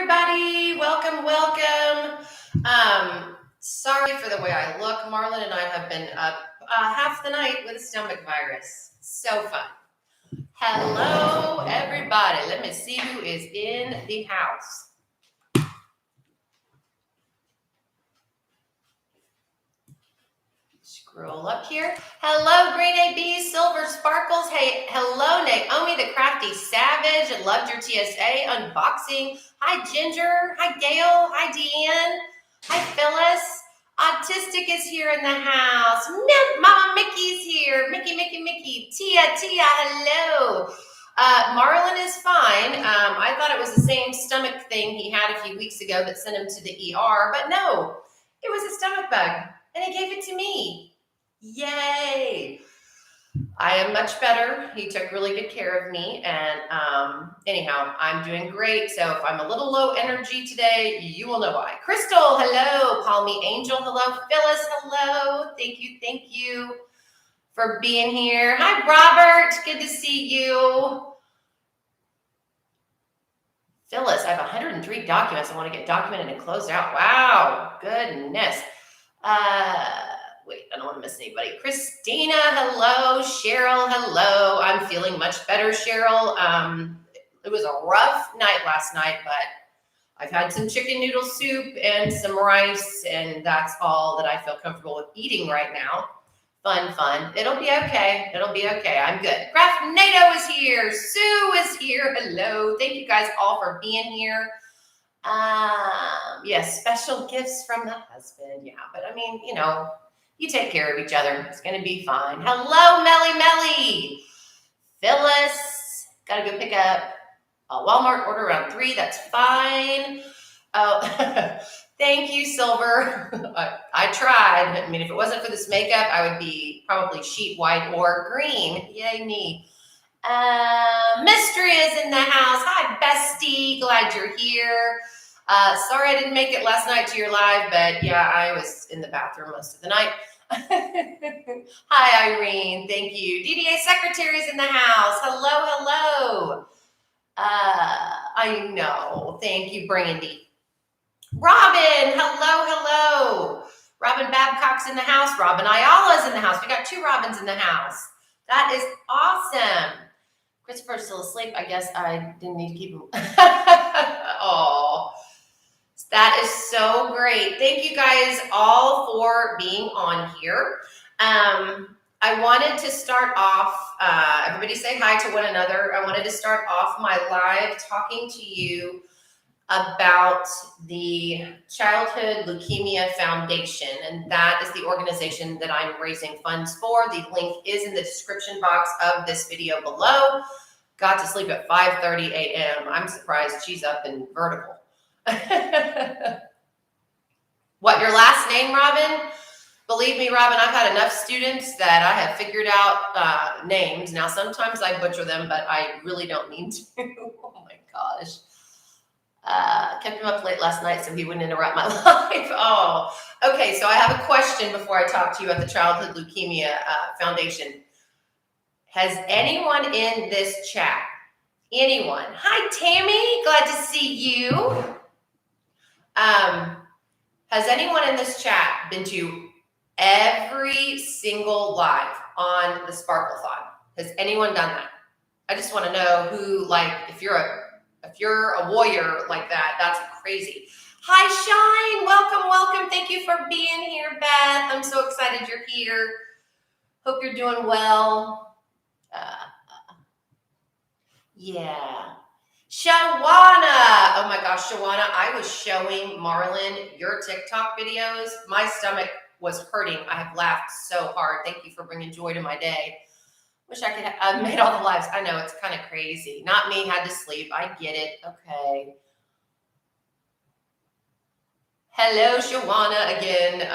everybody. Welcome, welcome. Sorry for the way I look. Marlon and I have been up half the night with a stomach virus. So fun. Hello, everybody. Let me see who is in the house. Scroll up here. Hello, Green AB, Silver Sparkles. Hey, hello, Naomi, the Crafty Savage. I loved your TSA unboxing. Hi, Ginger. Hi, Gail. Hi, Deanne. Hi, Phyllis. Autistic is here in the house. Mama Mickey's here. Mickey. Tia, hello. Marlon is fine. I thought it was the same stomach thing he had a few weeks ago that sent him to the ER, but no, it was a stomach bug, and he gave it to me. Yay! I am much better. He took really good care of me, and anyhow, I'm doing great. So if I'm a little low energy today, you will know why. Crystal, hello. Palmy Angel, hello. Phyllis, hello. Thank you for being here. Hi, Robert. Good to see you. Phyllis, I have 103 documents I want to get documented and closed out. Wow, goodness. Wait, I don't want to miss anybody. Christina, hello. Cheryl, hello. I'm feeling much better, Cheryl. It was a rough night last night, but I've had some chicken noodle soup and some rice, and that's all that I feel comfortable with eating right now. Fun. It'll be okay. I'm good. Craft NATO is here. Sue is here. Hello. Thank you guys all for being here. Yes, special gifts from the husband. Yeah, but I mean, you take care of each other. It's going to be fine. Hello, Melly. Phyllis, got to go pick up a Walmart order around 3. That's fine. Oh, thank you, Silver. I tried. I mean, if it wasn't for this makeup, I would be probably sheet white or green. Yay, me. Mystery is in the house. Hi, bestie. Glad you're here. Sorry I didn't make it last night to your live, but yeah, I was in the bathroom most of the night. Hi, Irene. Thank you. DDA Secretary is in the house. Hello. I know. Thank you, Brandy. Robin. Hello. Robin Babcock's in the house. Robin Ayala's in the house. We got 2 Robins in the house. That is awesome. Christopher's still asleep. I guess I didn't need to keep him. Oh, that is so great. Thank you guys all for being on here. I wanted to start off, everybody say hi to one another. I wanted to start off my live talking to you about the Childhood Leukemia Foundation, and that is the organization that I'm raising funds for. The link is in the description box of this video below. Got to sleep at 5:30 a.m. I'm surprised she's up and vertical. What, your last name, Robin? Believe me, Robin, I've had enough students that I have figured out names. Now, sometimes I butcher them, but I really don't need to. Oh my gosh. Kept him up late last night so he wouldn't interrupt my life. Oh, okay. So I have a question before I talk to you at the Childhood Leukemia Foundation. Has anyone in this chat, anyone? Hi, Tammy. Glad to see you. Has anyone in this chat been to every single live on the Sparklethon? Has anyone done that? I just want to know who, if you're a warrior like that, that's crazy. Hi, Shine. Welcome. Thank you for being here, Beth. I'm so excited you're here. Hope you're doing well. Yeah. Shawana. Oh my gosh, Shawana, I was showing Marlon your TikTok videos. My stomach was hurting. I have laughed so hard. Thank you for bringing joy to my day. Wish I could have made all the lives. I know, it's kind of crazy. Not me, had to sleep. I get it. Okay. Hello, Shawana again.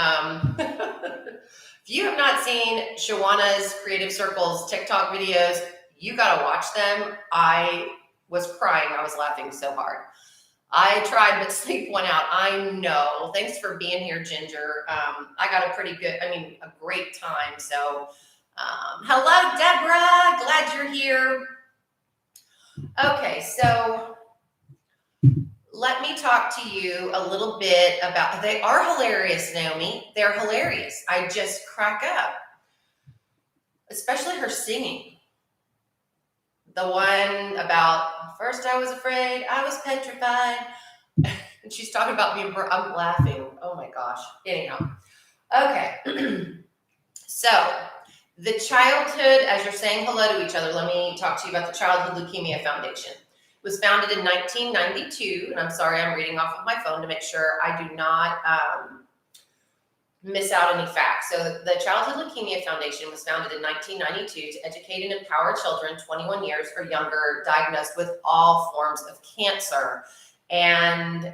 If you have not seen Shawana's Creative Circles TikTok videos, you got to watch them. I was crying. I was laughing so hard. I tried, but sleep went out. I know. Thanks for being here, Ginger. I got a great time. So, hello, Deborah. Glad you're here. Okay, so let me talk to you a little bit about, they are hilarious, Naomi. They're hilarious. I just crack up, especially her singing. The one about, first I was afraid, I was petrified. And she's talking about being, I'm laughing. Oh my gosh. Anyhow. Okay. So the childhood, as you're saying hello to each other, let me talk to you about the Childhood Leukemia Foundation. It was founded in 1992, and I'm sorry, I'm reading off of my phone to make sure I do not miss out any facts. So the Childhood Leukemia Foundation was founded in 1992 to educate and empower children 21 years or younger diagnosed with all forms of cancer. And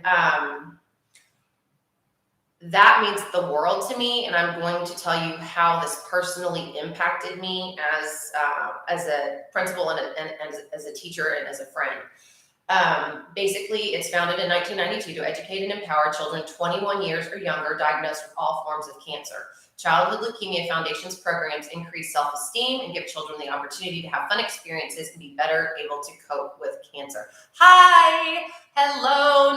that means the world to me, and I'm going to tell you how this personally impacted me as a principal and as a teacher and as a friend. Basically, it's founded in 1992 to educate and empower children 21 years or younger diagnosed with all forms of cancer. Childhood Leukemia Foundation's programs increase self-esteem and give children the opportunity to have fun experiences and be better able to cope with cancer. Hi, hello,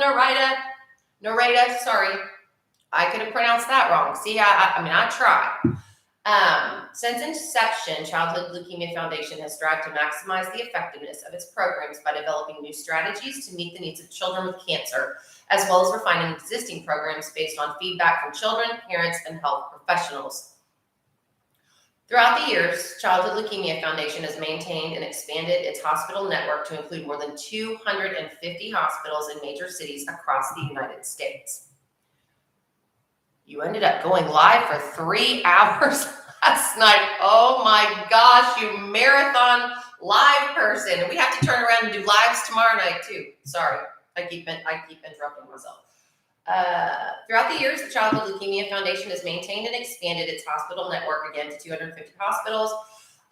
Narita, sorry. I could have pronounced that wrong. See, I try. Since inception, Childhood Leukemia Foundation has strived to maximize the effectiveness of its programs by developing new strategies to meet the needs of children with cancer, as well as refining existing programs based on feedback from children, parents, and health professionals. Throughout the years, Childhood Leukemia Foundation has maintained and expanded its hospital network to include more than 250 hospitals in major cities across the United States. You ended up going live for 3 hours last night. Oh my gosh, you marathon live person. And we have to turn around and do lives tomorrow night too. Sorry, I keep interrupting myself. Throughout the years, the Childhood Leukemia Foundation has maintained and expanded its hospital network again to 250 hospitals.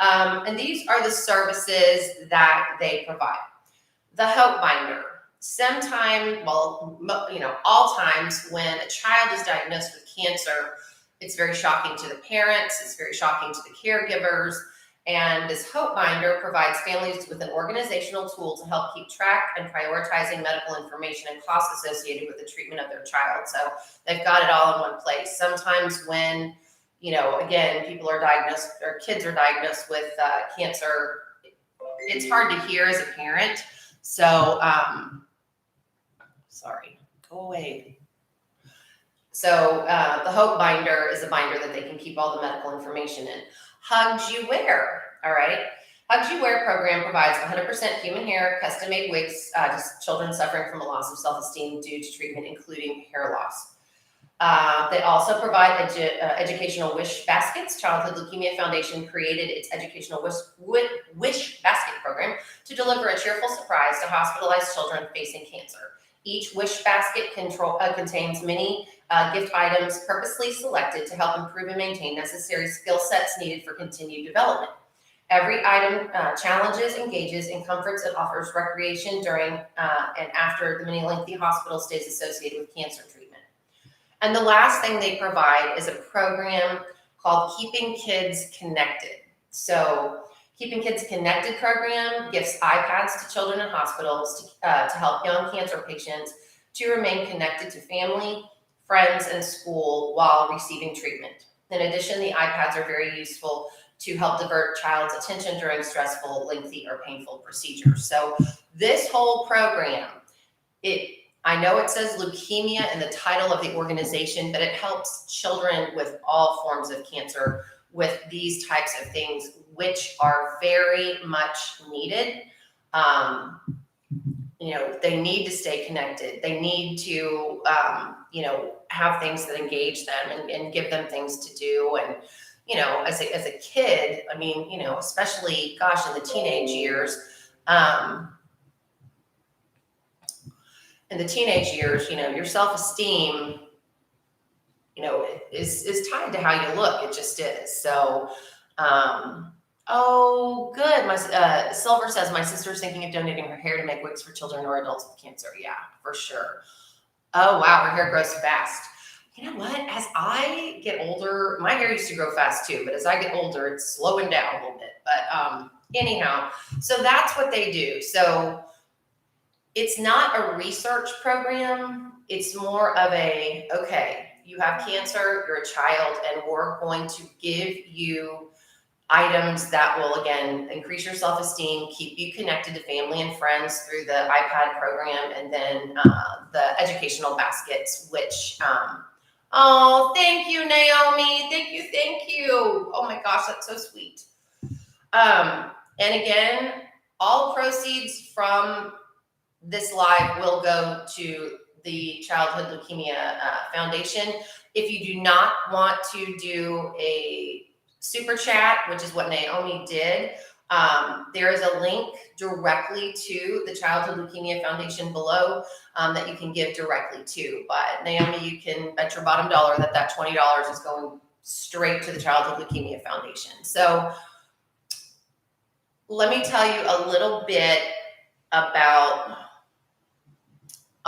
And these are the services that they provide. The Hope Binder. All times when a child is diagnosed with cancer, it's very shocking to the parents, it's very shocking to the caregivers, and this Hope Binder provides families with an organizational tool to help keep track and prioritizing medical information and costs associated with the treatment of their child. So they've got it all in one place. Sometimes when, again, people are diagnosed, or kids are diagnosed with cancer, it's hard to hear as a parent. So, sorry, go away. So the Hope Binder is a binder that they can keep all the medical information in. Hugs You Wear, all right? Hugs You Wear program provides 100% human hair, custom-made wigs to children suffering from a loss of self-esteem due to treatment, including hair loss. They also provide educational wish baskets. Childhood Leukemia Foundation created its educational wish basket program to deliver a cheerful surprise to hospitalized children facing cancer. Each wish basket contains many gift items purposely selected to help improve and maintain necessary skill sets needed for continued development. Every item challenges, engages, and comforts and offers recreation during and after the many lengthy hospital stays associated with cancer treatment. And the last thing they provide is a program called Keeping Kids Connected. So Keeping Kids Connected program gives iPads to children in hospitals to help young cancer patients to remain connected to family, friends, and school while receiving treatment. In addition, the iPads are very useful to help divert child's attention during stressful, lengthy, or painful procedures. So this whole program, I know it says leukemia in the title of the organization, but it helps children with all forms of cancer with these types of things, which are very much needed. They need to stay connected. They need to, have things that engage them and give them things to do. And, as a kid, especially, in the teenage years, your self-esteem, is tied to how you look. It just is. So, oh, good. My Silver says my sister's thinking of donating her hair to make wigs for children or adults with cancer. Yeah, for sure. Oh, wow. Her hair grows fast. You know what? As I get older, my hair used to grow fast too, but as I get older, it's slowing down a little bit. But anyhow, so that's what they do. So it's not a research program. It's more of a, okay, you have cancer, you're a child, and we're going to give you items that will, again, increase your self-esteem, keep you connected to family and friends through the iPad program, and then the educational baskets, which, oh, thank you, Naomi. Thank you. Oh my gosh, that's so sweet. And again, all proceeds from this live will go to the Childhood Leukemia Foundation. If you do not want to do a super chat, which is what Naomi did, there is a link directly to the Childhood Leukemia Foundation below that you can give directly to. But Naomi, you can bet your bottom dollar that that $20 is going straight to the Childhood Leukemia Foundation. So let me tell you a little bit about.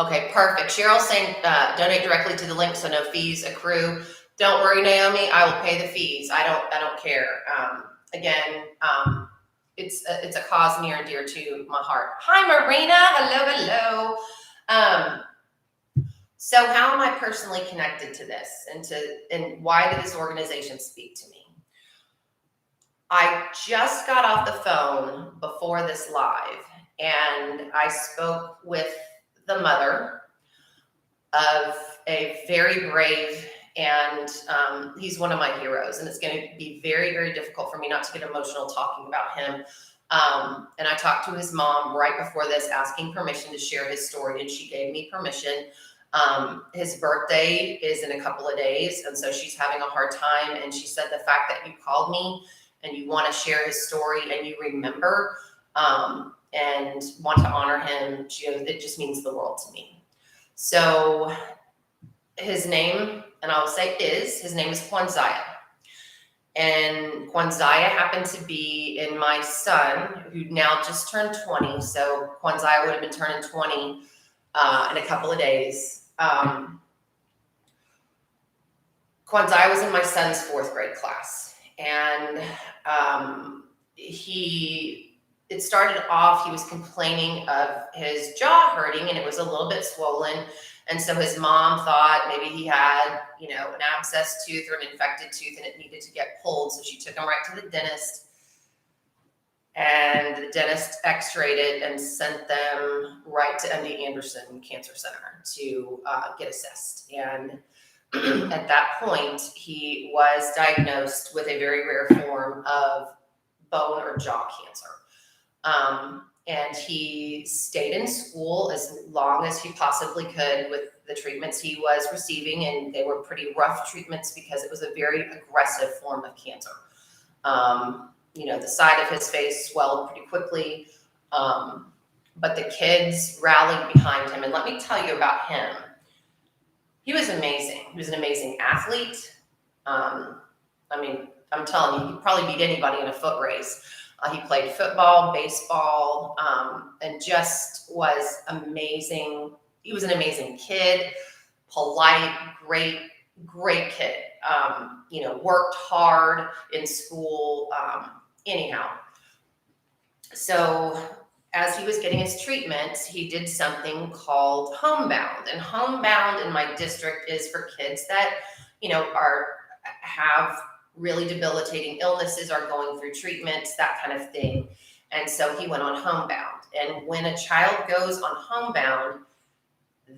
Okay, perfect. Cheryl's saying donate directly to the link so no fees accrue. Don't worry, Naomi, I will pay the fees. I don't care. Again, it's a cause near and dear to my heart. Hi, Marina. Hello. So how am I personally connected to this, and why did this organization speak to me? I just got off the phone before this live, and I spoke with the mother of a very brave, and he's one of my heroes, and it's going to be very, very difficult for me not to get emotional talking about him. And I talked to his mom right before this, asking permission to share his story, and she gave me permission. His birthday is in a couple of days, and so she's having a hard time, and she said the fact that you called me and you want to share his story and you remember and want to honor him, she goes, it just means the world to me. So his name, and I will say his name is Kwanzaa. And Kwanzaa happened to be in my son, who now just turned 20. So Kwanzaa would have been turning 20 in a couple of days. Kwanzaa was in my son's 4th grade class. And it started off, he was complaining of his jaw hurting, and it was a little bit swollen. And so his mom thought maybe he had, an abscessed tooth or an infected tooth, and it needed to get pulled. So she took him right to the dentist, and the dentist x-rayed it and sent them right to MD Anderson Cancer Center to get assessed. And at that point, he was diagnosed with a very rare form of bone or jaw cancer. And he stayed in school as long as he possibly could with the treatments he was receiving, and they were pretty rough treatments because it was a very aggressive form of cancer. The side of his face swelled pretty quickly, but the kids rallied behind him. And let me tell you about him. He was amazing. He was an amazing athlete. I'm telling you, he could probably beat anybody in a foot race. He played football, baseball, and just was amazing. He was an amazing kid, polite, great kid. Worked hard in school. Anyhow, so as he was getting his treatment, he did something called Homebound. And Homebound in my district is for kids that, have really debilitating illnesses, are going through treatments, that kind of thing. And so he went on Homebound. And when a child goes on Homebound,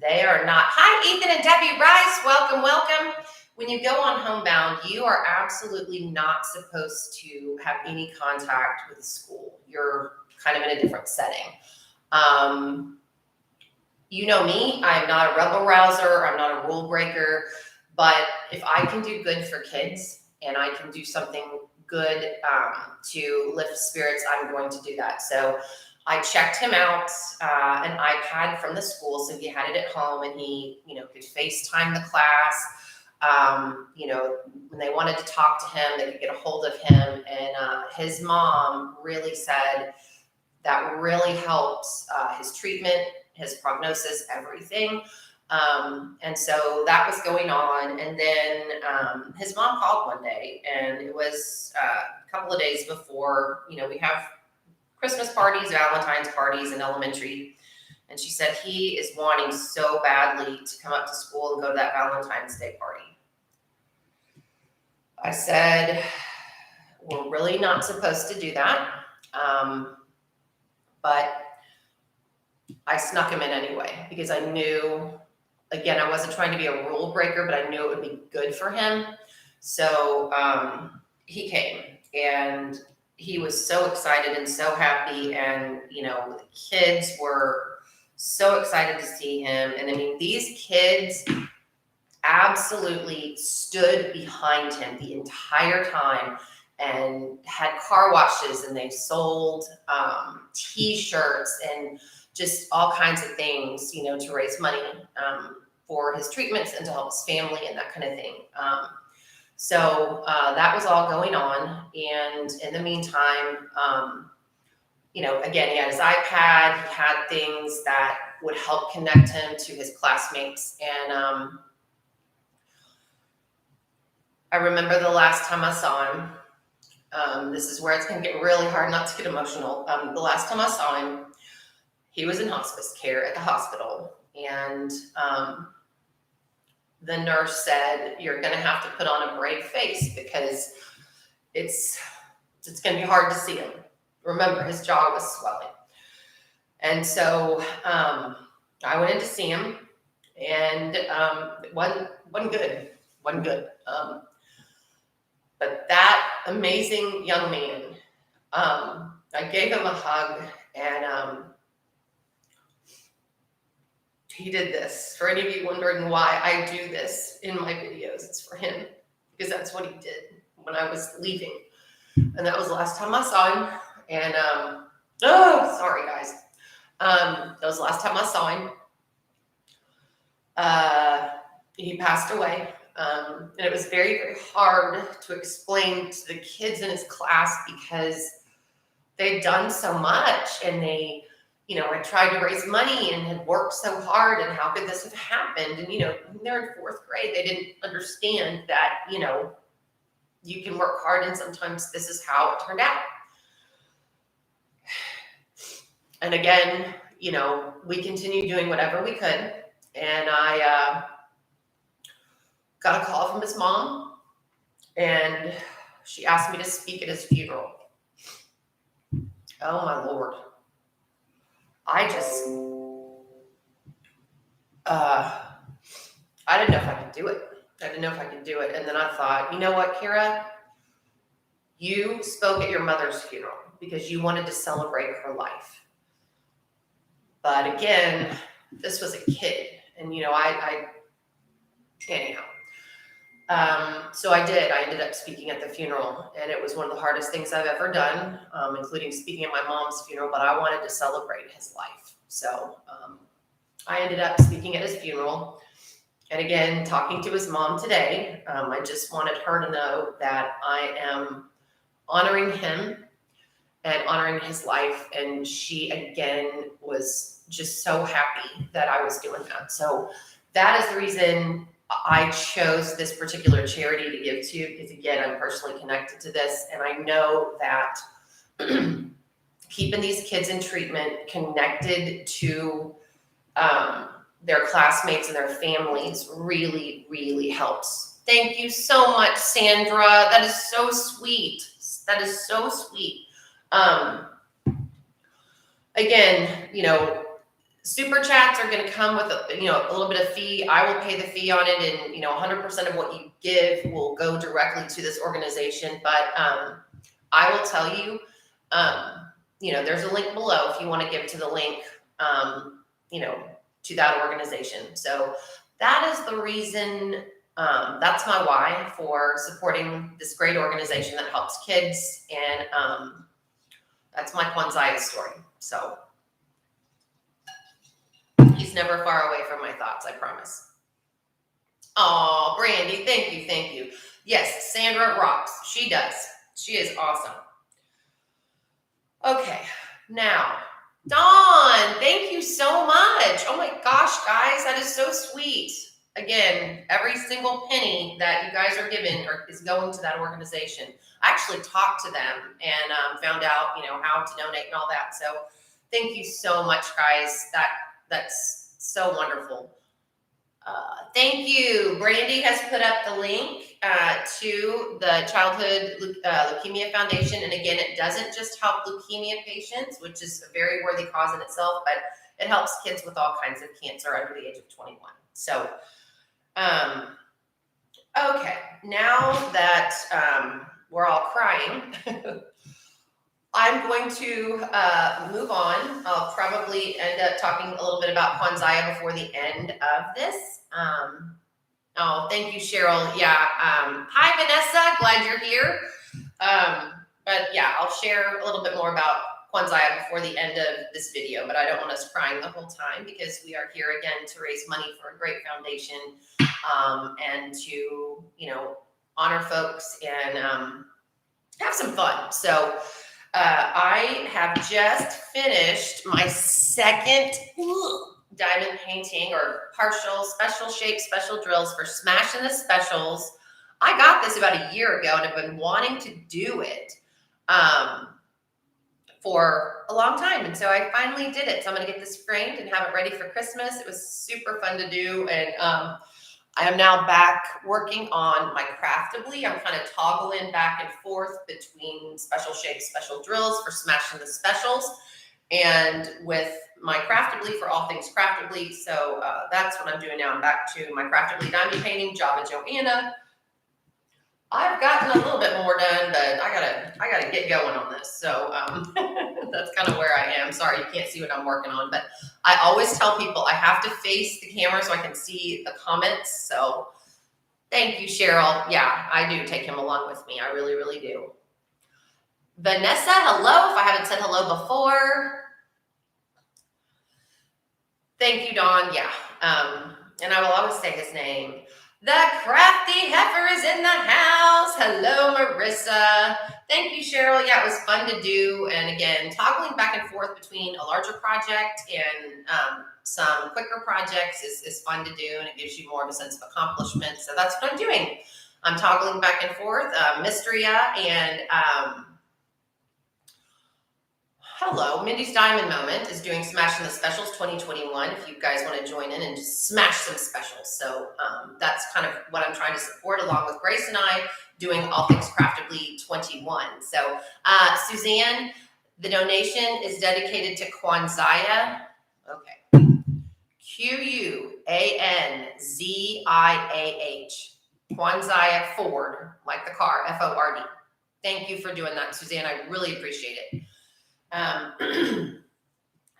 they are not, hi, Ethan and Debbie Rice, welcome. When you go on Homebound, you are absolutely not supposed to have any contact with the school. You're kind of in a different setting. You know me, I'm not a rebel rouser, I'm not a rule breaker, but if I can do good for kids, and I can do something good to lift spirits, I'm going to do that. So I checked him out an iPad from the school, so he had it at home, and he, could FaceTime the class. When they wanted to talk to him, they could get a hold of him. And his mom really said that really helped his treatment, his prognosis, everything. And so that was going on. And then his mom called one day, and it was a couple of days before, we have Christmas parties, Valentine's parties in elementary. And she said he is wanting so badly to come up to school and go to that Valentine's Day party. I said, we're really not supposed to do that. But I snuck him in anyway because I knew, again, I wasn't trying to be a rule breaker, but I knew it would be good for him. So he came, and he was so excited and so happy. And, you know, the kids were so excited to see him. And I mean, these kids absolutely stood behind him the entire time and had car washes, and they sold t-shirts and just all kinds of things, you know, to raise money for his treatments and to help his family and that kind of thing. So that was all going on. And in the meantime, you know, again, he had his iPad, he had things that would help connect him to his classmates. And I remember the last time I saw him, this is where it's going to get really hard not to get emotional. The last time I saw him, he was in hospice care at the hospital. And the nurse said, you're going to have to put on a brave face because it's going to be hard to see him. Remember, his jaw was swelling. And so I went in to see him, and it wasn't good. Wasn't good. But that amazing young man, I gave him a hug, and he did this. For any of you wondering why I do this in my videos, it's for him, because that's what he did when I was leaving. And that was the last time I saw him. And, oh, sorry guys. That was the last time I saw him. He passed away. And it was very, very hard to explain to the kids in his class because they'd done so much, and they, you know, had tried to raise money and had worked so hard, and how could this have happened? And, you know, they're in fourth grade. They didn't understand that, you know, you can work hard and sometimes this is how it turned out. And again, you know, we continued doing whatever we could. And I got a call from his mom, and she asked me to speak at his funeral. Oh my Lord. I just, I didn't know if I could do it. And then I thought, you know what, Kira? You spoke at your mother's funeral because you wanted to celebrate her life. But again, this was a kid. And, you know, anyhow. So I did. I ended up speaking at the funeral, and it was one of the hardest things I've ever done, including speaking at my mom's funeral, but I wanted to celebrate his life. So I ended up speaking at his funeral, and again, talking to his mom today. I just wanted her to know that I am honoring him and honoring his life, and she, again, was just so happy that I was doing that. So that is the reason I chose this particular charity to give to, because again, I'm personally connected to this, and I know that keeping these kids in treatment connected to their classmates and their families really, really helps. Thank you so much, Sandra. That is so sweet. That is so sweet. Again, you know, super chats are going to come with a little bit of fee. I will pay the fee on it, and 100% of what you give will go directly to this organization. But I will tell you, there's a link below if you want to give to the link, to that organization. So that is the reason. That's my why for supporting this great organization that helps kids, and that's my Kwanzaa story. So. He's never far away from my thoughts, I promise. Oh, Brandy, thank you. Yes, Sandra rocks. She does. She is awesome. Okay, now, Dawn, thank you so much. Oh my gosh, guys, that is so sweet. Again, every single penny that you guys are giving is going to that organization. I actually talked to them and found out, how to donate and all that. So thank you so much, guys. That That's so wonderful. Thank you. Brandy has put up the link to the Childhood Leukemia Foundation. And again, it doesn't just help leukemia patients, which is a very worthy cause in itself, but it helps kids with all kinds of cancer under the age of 21. So, okay, now that we're all crying, I'm going to move on. I'll probably end up talking a little bit about Kwanzaa before the end of this. Oh, thank you, Cheryl. Yeah. Hi, Vanessa. Glad you're here. But yeah, I'll share a little bit more about Kwanzaa before the end of this video, but I don't want us crying the whole time because we are here again to raise money for a great foundation and to, honor folks and have some fun. So I have just finished my second diamond painting or partial special shape special drills for Smashing the Specials. I got this about a year ago and I've been wanting to do it for a long time. And so I finally did it. So I'm going to get this framed and have it ready for Christmas. It was super fun to do. And I am now back working on my Craftably. I'm kind of toggling back and forth between special shapes, special drills for Smashing the Specials and with my Craftably for all things Craftably. So that's what I'm doing now. I'm back to my Craftably diamond painting, Java Joanna. I've gotten a little bit more done, but I gotta get going on this. So that's kind of where I am. Sorry, you can't see what I'm working on, but I always tell people I have to face the camera so I can see the comments. So thank you, Cheryl. Yeah, I do take him along with me. I really, really do. Vanessa, hello. If I haven't said hello before. Thank you, Dawn. Yeah. And I will always say his name. The crafty heifer is in the house. Hello, Marissa. Thank you, Cheryl. Yeah, it was fun to do. And again, toggling back and forth between a larger project and some quicker projects is fun to do. And it gives you more of a sense of accomplishment. So that's what I'm doing. I'm toggling back and forth. Mystria and hello, Mindy's Diamond Moment is doing Smashing the Specials 2021. If you guys want to join in and just smash some specials. So that's kind of what I'm trying to support along with Grace and I doing All Things Craftably 21. So Suzanne, the donation is dedicated to Kwanzaa. Okay. Quanziah. Kwanzaa Ford, like the car, Ford. Thank you for doing that, Suzanne. I really appreciate it.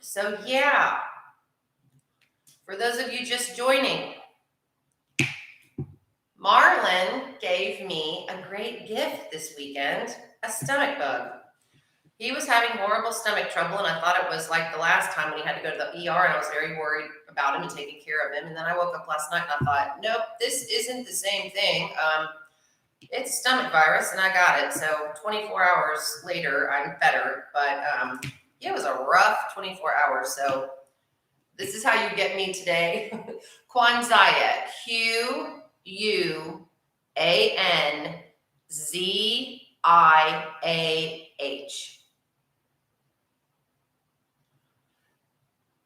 So yeah, for those of you just joining, Marlon gave me a great gift this weekend, a stomach bug. He was having horrible stomach trouble, and I thought it was like the last time when he had to go to the ER, and I was very worried about him and taking care of him. And then I woke up last night and I thought, nope, this isn't the same thing. It's stomach virus, and I got it. So 24 hours later, I'm better. But it was a rough 24 hours. So this is how you get me today. Kwanzaa. Quanziah.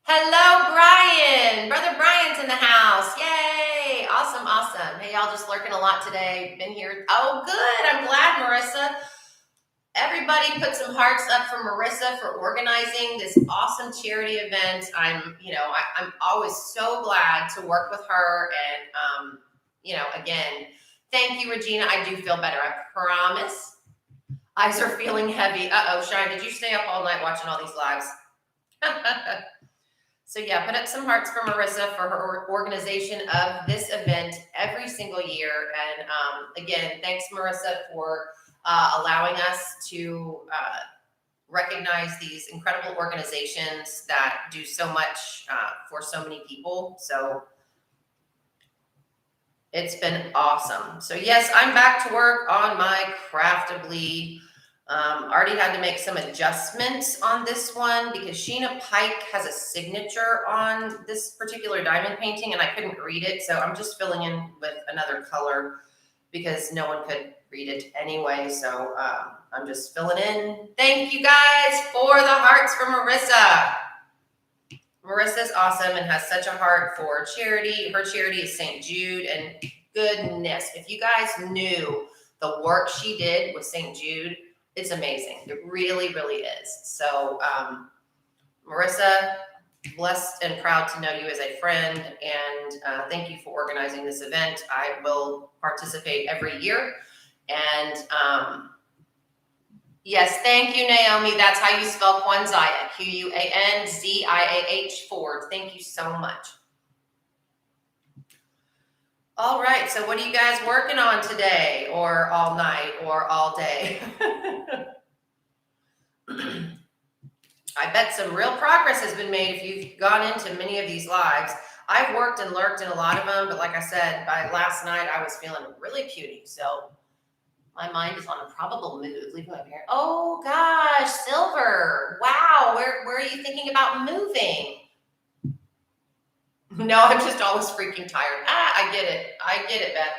Hello, Brian. Brother Brian's in the house. Yay. Awesome, awesome. Hey, y'all just lurking a lot today. Been here. Oh, good. I'm glad, Marissa. Everybody put some hearts up for Marissa for organizing this awesome charity event. I'm always so glad to work with her. And, again, thank you, Regina. I do feel better. I promise. Eyes are feeling heavy. Uh-oh, Shine, did you stay up all night watching all these lives? So yeah, put up some hearts for Marissa for her organization of this event every single year. And again, thanks, Marissa, for allowing us to recognize these incredible organizations that do so much for so many people. So it's been awesome. So yes, I'm back to work on my Craftably. Already had to make some adjustments on this one because Sheena Pike has a signature on this particular diamond painting and I couldn't read it. So I'm just filling in with another color because no one could read it anyway. So I'm just filling in. Thank you guys for the hearts for Marissa. Marissa's awesome and has such a heart for charity. Her charity is St. Jude, and goodness, if you guys knew the work she did with St. Jude, it's amazing. It really, really is. So, Marissa, blessed and proud to know you as a friend, and thank you for organizing this event. I will participate every year, and yes, thank you, Naomi. That's how you spell Quanziah, Quanziah, Ford. Thank you so much. All right, so what are you guys working on today, or all night, or all day? I bet some real progress has been made if you've gone into many of these lives. I've worked and lurked in a lot of them, but like I said, by last night, I was feeling really puny. So my mind is on a probable move. Leave me up here. Oh gosh, Silver. Wow, where are you thinking about moving? No, I'm just always freaking tired. I get it. I get it, Beth.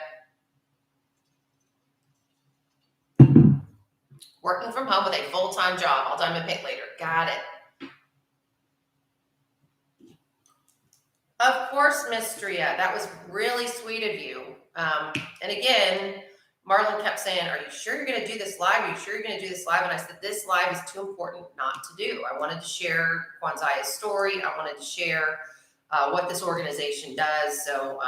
Working from home with a full-time job. I'll dive in pick later. Got it. Of course, Miss Stria. That was really sweet of you. And again, Marlon kept saying, are you sure you're going to do this live? Are you sure you're going to do this live? And I said, this live is too important not to do. I wanted to share Kwanzaa's story. I wanted to share what this organization does. So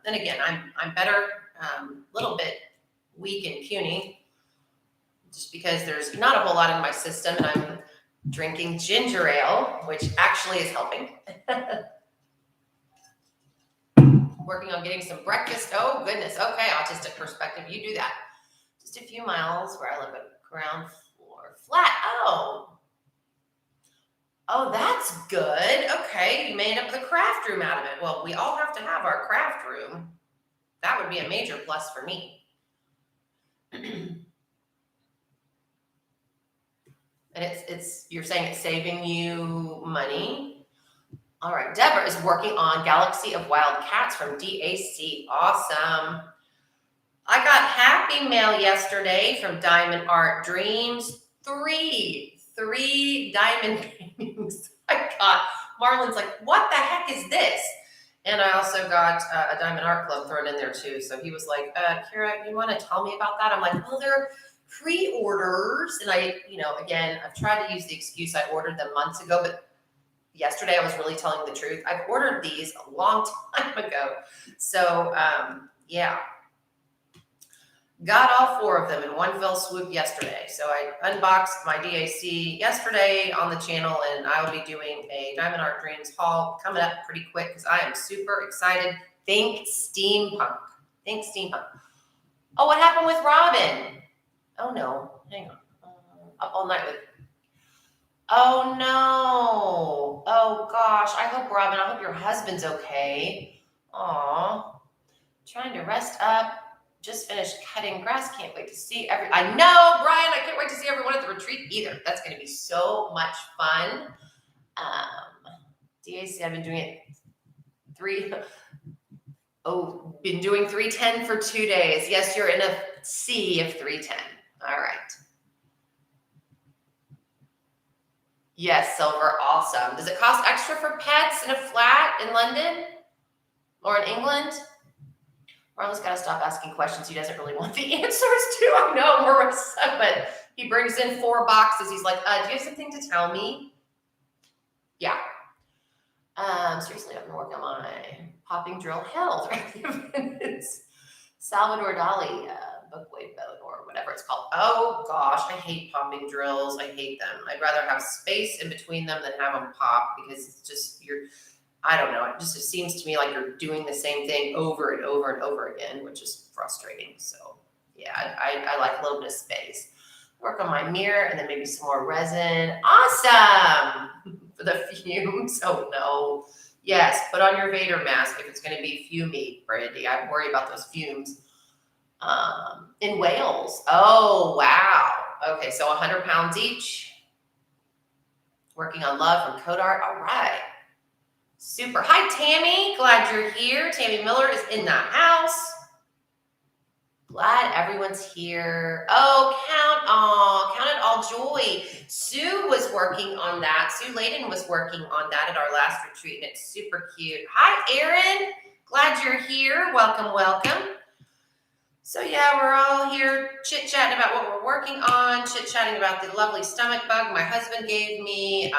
and again, I'm better, a little bit weak and puny, just because there's not a whole lot in my system, and I'm drinking ginger ale, which actually is helping. Working on getting some breakfast. Oh goodness. Okay, autistic perspective. You do that. Just a few miles where I live at ground floor flat. Oh, that's good. Okay, you made up the craft room out of it. Well, we all have to have our craft room. That would be a major plus for me. And it's you're saying it's saving you money. All right, Deborah is working on Galaxy of Wild Cats from DAC. Awesome. I got happy mail yesterday from Diamond Art Dreams. Three diamond paintings I got. Marlon's like, what the heck is this? And I also got a Diamond Art Club thrown in there too. So he was like, Kira, you want to tell me about that? I'm like, well, they're pre-orders. And again, I've tried to use the excuse I ordered them months ago, but yesterday I was really telling the truth. I've ordered these a long time ago. So yeah. Got all 4 of them in one fell swoop yesterday. So I unboxed my DAC yesterday on the channel, and I'll be doing a Diamond Art Dreams haul coming up pretty quick because I am super excited. Think steampunk. Think steampunk. Oh, what happened with Robin? Oh no, hang on. Up all night with. Oh no. Oh gosh. I hope Robin, I hope your husband's okay. Aw. Trying to rest up. Just finished cutting grass. Can't wait to see I know, Brian, I can't wait to see everyone at the retreat either. That's going to be so much fun. DAC, I've been doing it been doing 310 for 2 days. Yes, you're in a sea of 310. All right. Yes, Silver, awesome. Does it cost extra for pets in a flat in London or in England? Marlon's got to stop asking questions he doesn't really want the answers to. I know, Marissa, but he brings in 4 boxes. He's like, do you have something to tell me? Yeah. Seriously, I've been working on my popping drill hell. It's Salvador Dali bookweight boat or whatever it's called. Oh gosh, I hate popping drills. I hate them. I'd rather have space in between them than have them pop, because it's just I don't know. It seems to me like you're doing the same thing over and over and over again, which is frustrating. So yeah, I like a little bit of space. Work on my mirror and then maybe some more resin. Awesome for the fumes. Oh no. Yes, put on your Vader mask if it's going to be fumey, Brandy. I worry about those fumes. In Wales. Oh wow. Okay, so 100 pounds each. Working on love from Codart. All right. Super. Hi, Tammy. Glad you're here. Tammy Miller is in the house. Glad everyone's here. Oh, count it all joy. Sue was working on that. Sue Layden was working on that at our last retreat, and it's super cute. Hi, Erin. Glad you're here. Welcome, welcome. So yeah, we're all here chit-chatting about what we're working on, chit-chatting about the lovely stomach bug my husband gave me.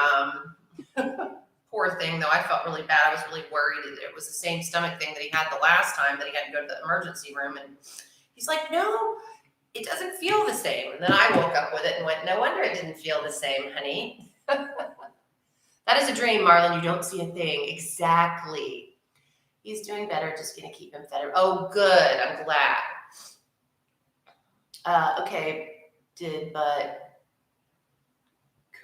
Poor thing, though. I felt really bad. I was really worried that it was the same stomach thing that he had the last time, that he had to go to the emergency room, and he's like, no, it doesn't feel the same. And then I woke up with it and went, no wonder it didn't feel the same, honey. That is a dream, Marlon. You don't see a thing. Exactly. He's doing better. Just going to keep him fed. Oh, good. I'm glad. Okay. But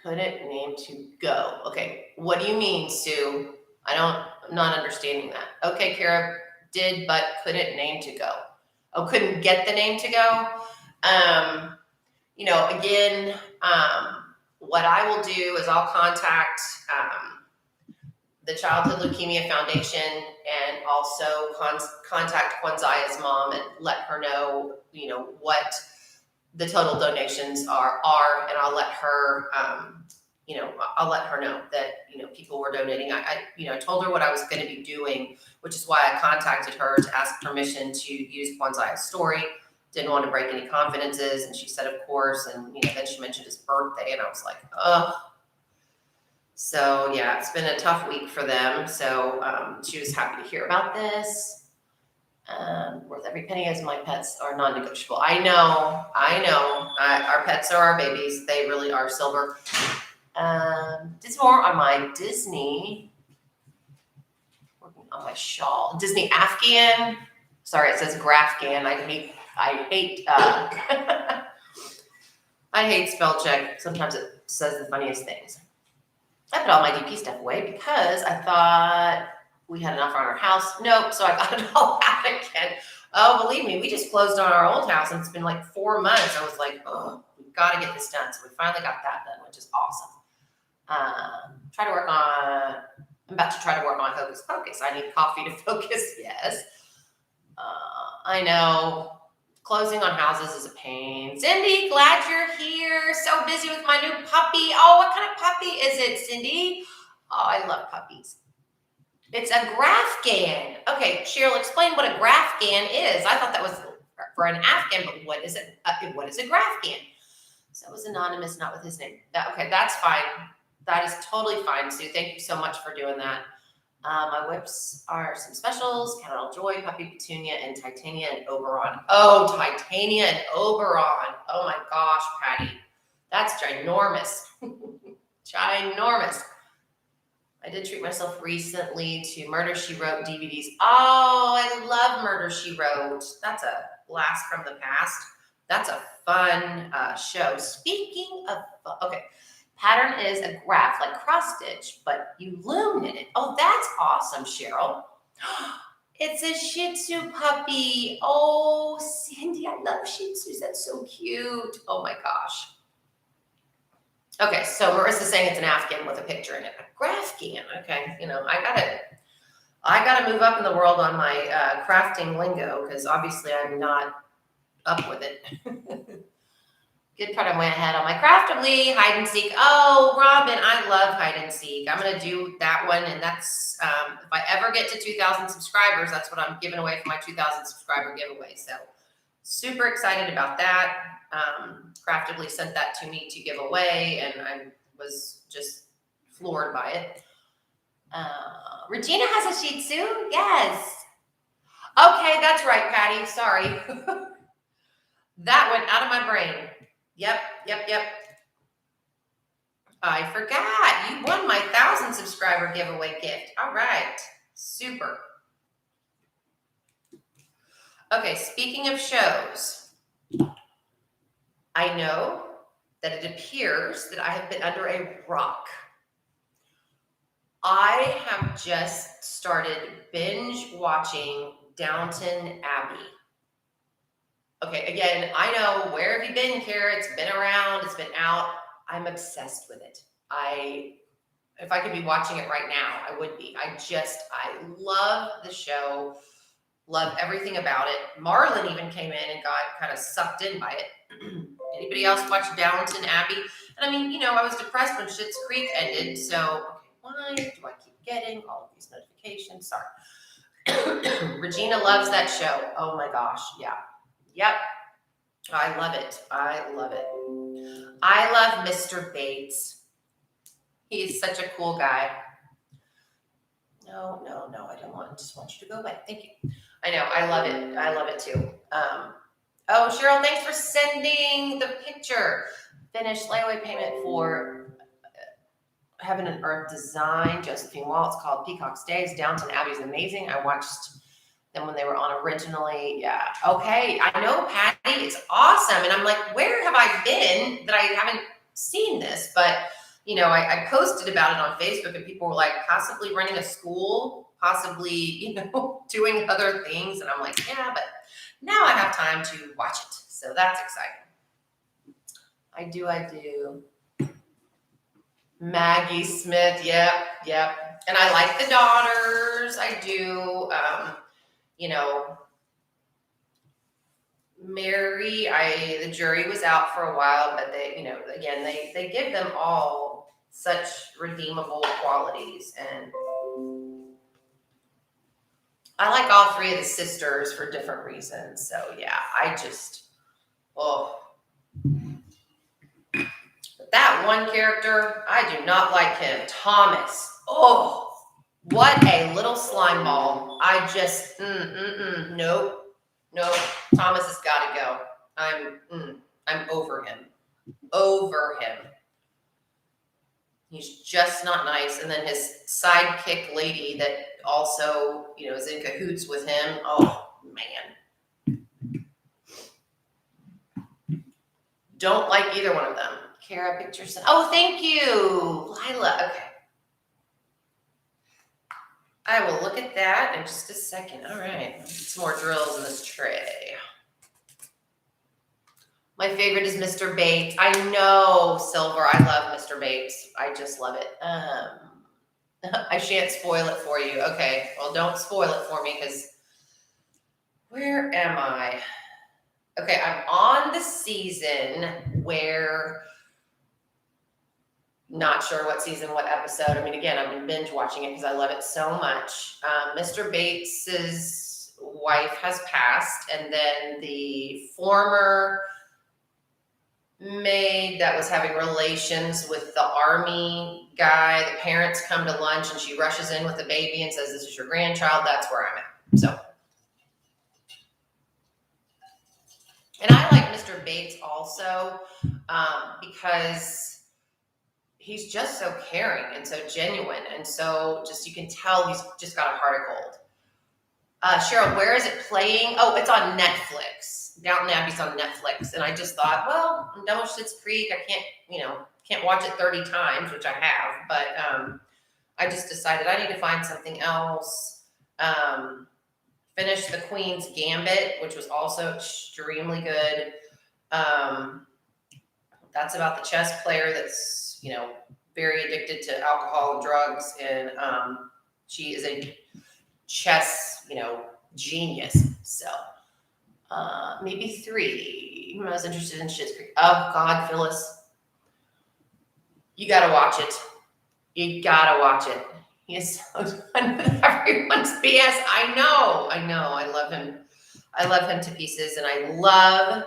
couldn't name to go. Okay. What do you mean, Sue? I'm not understanding that. Okay, Kara, did but couldn't name to go. Oh, couldn't get the name to go. Again, what I will do is I'll contact the Childhood Leukemia Foundation and also contact Kwanzaa's mom and let her know, what the total donations are, and I'll let her, I'll let her know that, people were donating. I told her what I was going to be doing, which is why I contacted her to ask permission to use Kwanzaa's story. Didn't want to break any confidences, and she said, of course. And then she mentioned his birthday, and I was like, ugh. So yeah, it's been a tough week for them. So she was happy to hear about this. Worth every penny, as my pets are non-negotiable. I know. Our pets are our babies. They really are silver. Did some more on my Disney. Working on my shawl. Disney Afghan. Sorry, it says Grafghan. I hate I hate spell check. Sometimes it says the funniest things. I put all my DP stuff away because I thought we had enough on our house. Nope, so I got it all out again. Oh, believe me, we just closed on our old house, and it's been like 4 months. I was like, oh, we've got to get this done. So we finally got that done, which is awesome. I'm about to try to work on Hocus Pocus. I need coffee to focus, yes. I know. Closing on houses is a pain. Cindy, glad you're here. So busy with my new puppy. Oh, what kind of puppy is it, Cindy? Oh, I love puppies. It's a Grafghan. Okay, Cheryl, explain what a Grafghan is. I thought that was for an Afghan, but what is it? What is a Grafghan? So it was anonymous, not with his name. Okay, that's fine. That is totally fine, Sue. Thank you so much for doing that. My whips are some specials: Count It All Joy, Puppy Petunia, and Titania and Oberon. Oh, Titania and Oberon. Oh my gosh, Patty. That's ginormous. Ginormous. I did treat myself recently to Murder, She Wrote DVDs. Oh, I love Murder, She Wrote. That's a blast from the past. That's a fun show. Speaking of fun, okay. Pattern is a graph, like cross stitch, but you loom knit it. Oh, that's awesome, Cheryl. It's a Shih Tzu puppy. Oh, Cindy, I love Shih Tzus. That's so cute. Oh my gosh. Okay, so Marissa's saying it's an Afghan with a picture in it. A Grafghan. Okay, I gotta move up in the world on my crafting lingo, because obviously I'm not up with it. Good part, I went ahead on my Craftibly hide and seek. Oh, Robin, I love hide and seek. I'm gonna do that one, and that's if I ever get to 2,000 subscribers, that's what I'm giving away for my 2,000 subscriber giveaway. So super excited about that. Craftibly sent that to me to give away, and I was just floored by it. Regina has a Shih Tzu. Yes. Okay, that's right, Patty. Sorry. That went out of my brain. Yep. I forgot. You won my 1,000 subscriber giveaway gift. All right. Super. Okay, speaking of shows, I know that it appears that I have been under a rock. I have just started binge watching Downton Abbey. Okay, again, I know, where have you been, Kara? It's been around, it's been out. I'm obsessed with it. If I could be watching it right now, I would be. I love the show. Love everything about it. Marlon even came in and got kind of sucked in by it. Anybody else watch Downton Abbey? And I mean, I was depressed when Schitt's Creek ended. So, okay, why do I keep getting all of these notifications? Sorry. Regina loves that show. Oh my gosh. Yeah. Yep. I love it. I love it. I love Mr. Bates. He is such a cool guy. No, I don't want. I just want you to go away. Thank you. I know. I love it. I love it too. Oh, Cheryl, thanks for sending the picture. Finished layaway payment for Heaven and Earth Design, Josephine Wall. It's called Peacock's Days. Downton Abbey is amazing. I watched them when they were on originally. Yeah. Okay. I know, Patty. It's awesome. And I'm like, where have I been that I haven't seen this? But I posted about it on Facebook and people were like possibly running a school, possibly, doing other things. And I'm like, yeah, but now I have time to watch it. So that's exciting. I do. Maggie Smith. Yep. And I like the daughters. I do. Mary, the jury was out for a while, but they, again, they give them all such redeemable qualities. And I like all three of the sisters for different reasons. So yeah, but that one character, I do not like him. Thomas. Oh, what a little slime ball. I just, nope. Thomas has got to go. I'm over him. He's just not nice. And then his sidekick lady that also, is in cahoots with him. Oh, man. Don't like either one of them. Kara pictures. Oh, thank you, Lila. Okay. I will look at that in just a second. All right. Some more drills in this tray. My favorite is Mr. Bates. I know, Silver. I love Mr. Bates. I just love it. I shan't spoil it for you. Okay. Well, don't spoil it for me because where am I? Okay. I'm on the season where not sure what season, what episode. I mean, again, I've been binge watching it because I love it so much. Mr. Bates's wife has passed, and then the former maid that was having relations with the army guy, the parents come to lunch and she rushes in with the baby and says, "This is your grandchild." That's where I'm at. So, and I like Mr. Bates also because he's just so caring and so genuine. And so just, you can tell he's just got a heart of gold. Cheryl, where is it playing? Oh, it's on Netflix. Downton Abbey's on Netflix. And I just thought, well, I'm done with Schitt's Creek. I can't watch it 30 times, which I have, but I just decided I need to find something else. Finish The Queen's Gambit, which was also extremely good. That's about the chess player that's, very addicted to alcohol and drugs. And she is a chess, genius. So maybe 3. I was interested in Schitt's Creek. Oh God, Phyllis, you gotta watch it. He is so done with everyone's BS. I know. I love him. I love him to pieces, and I love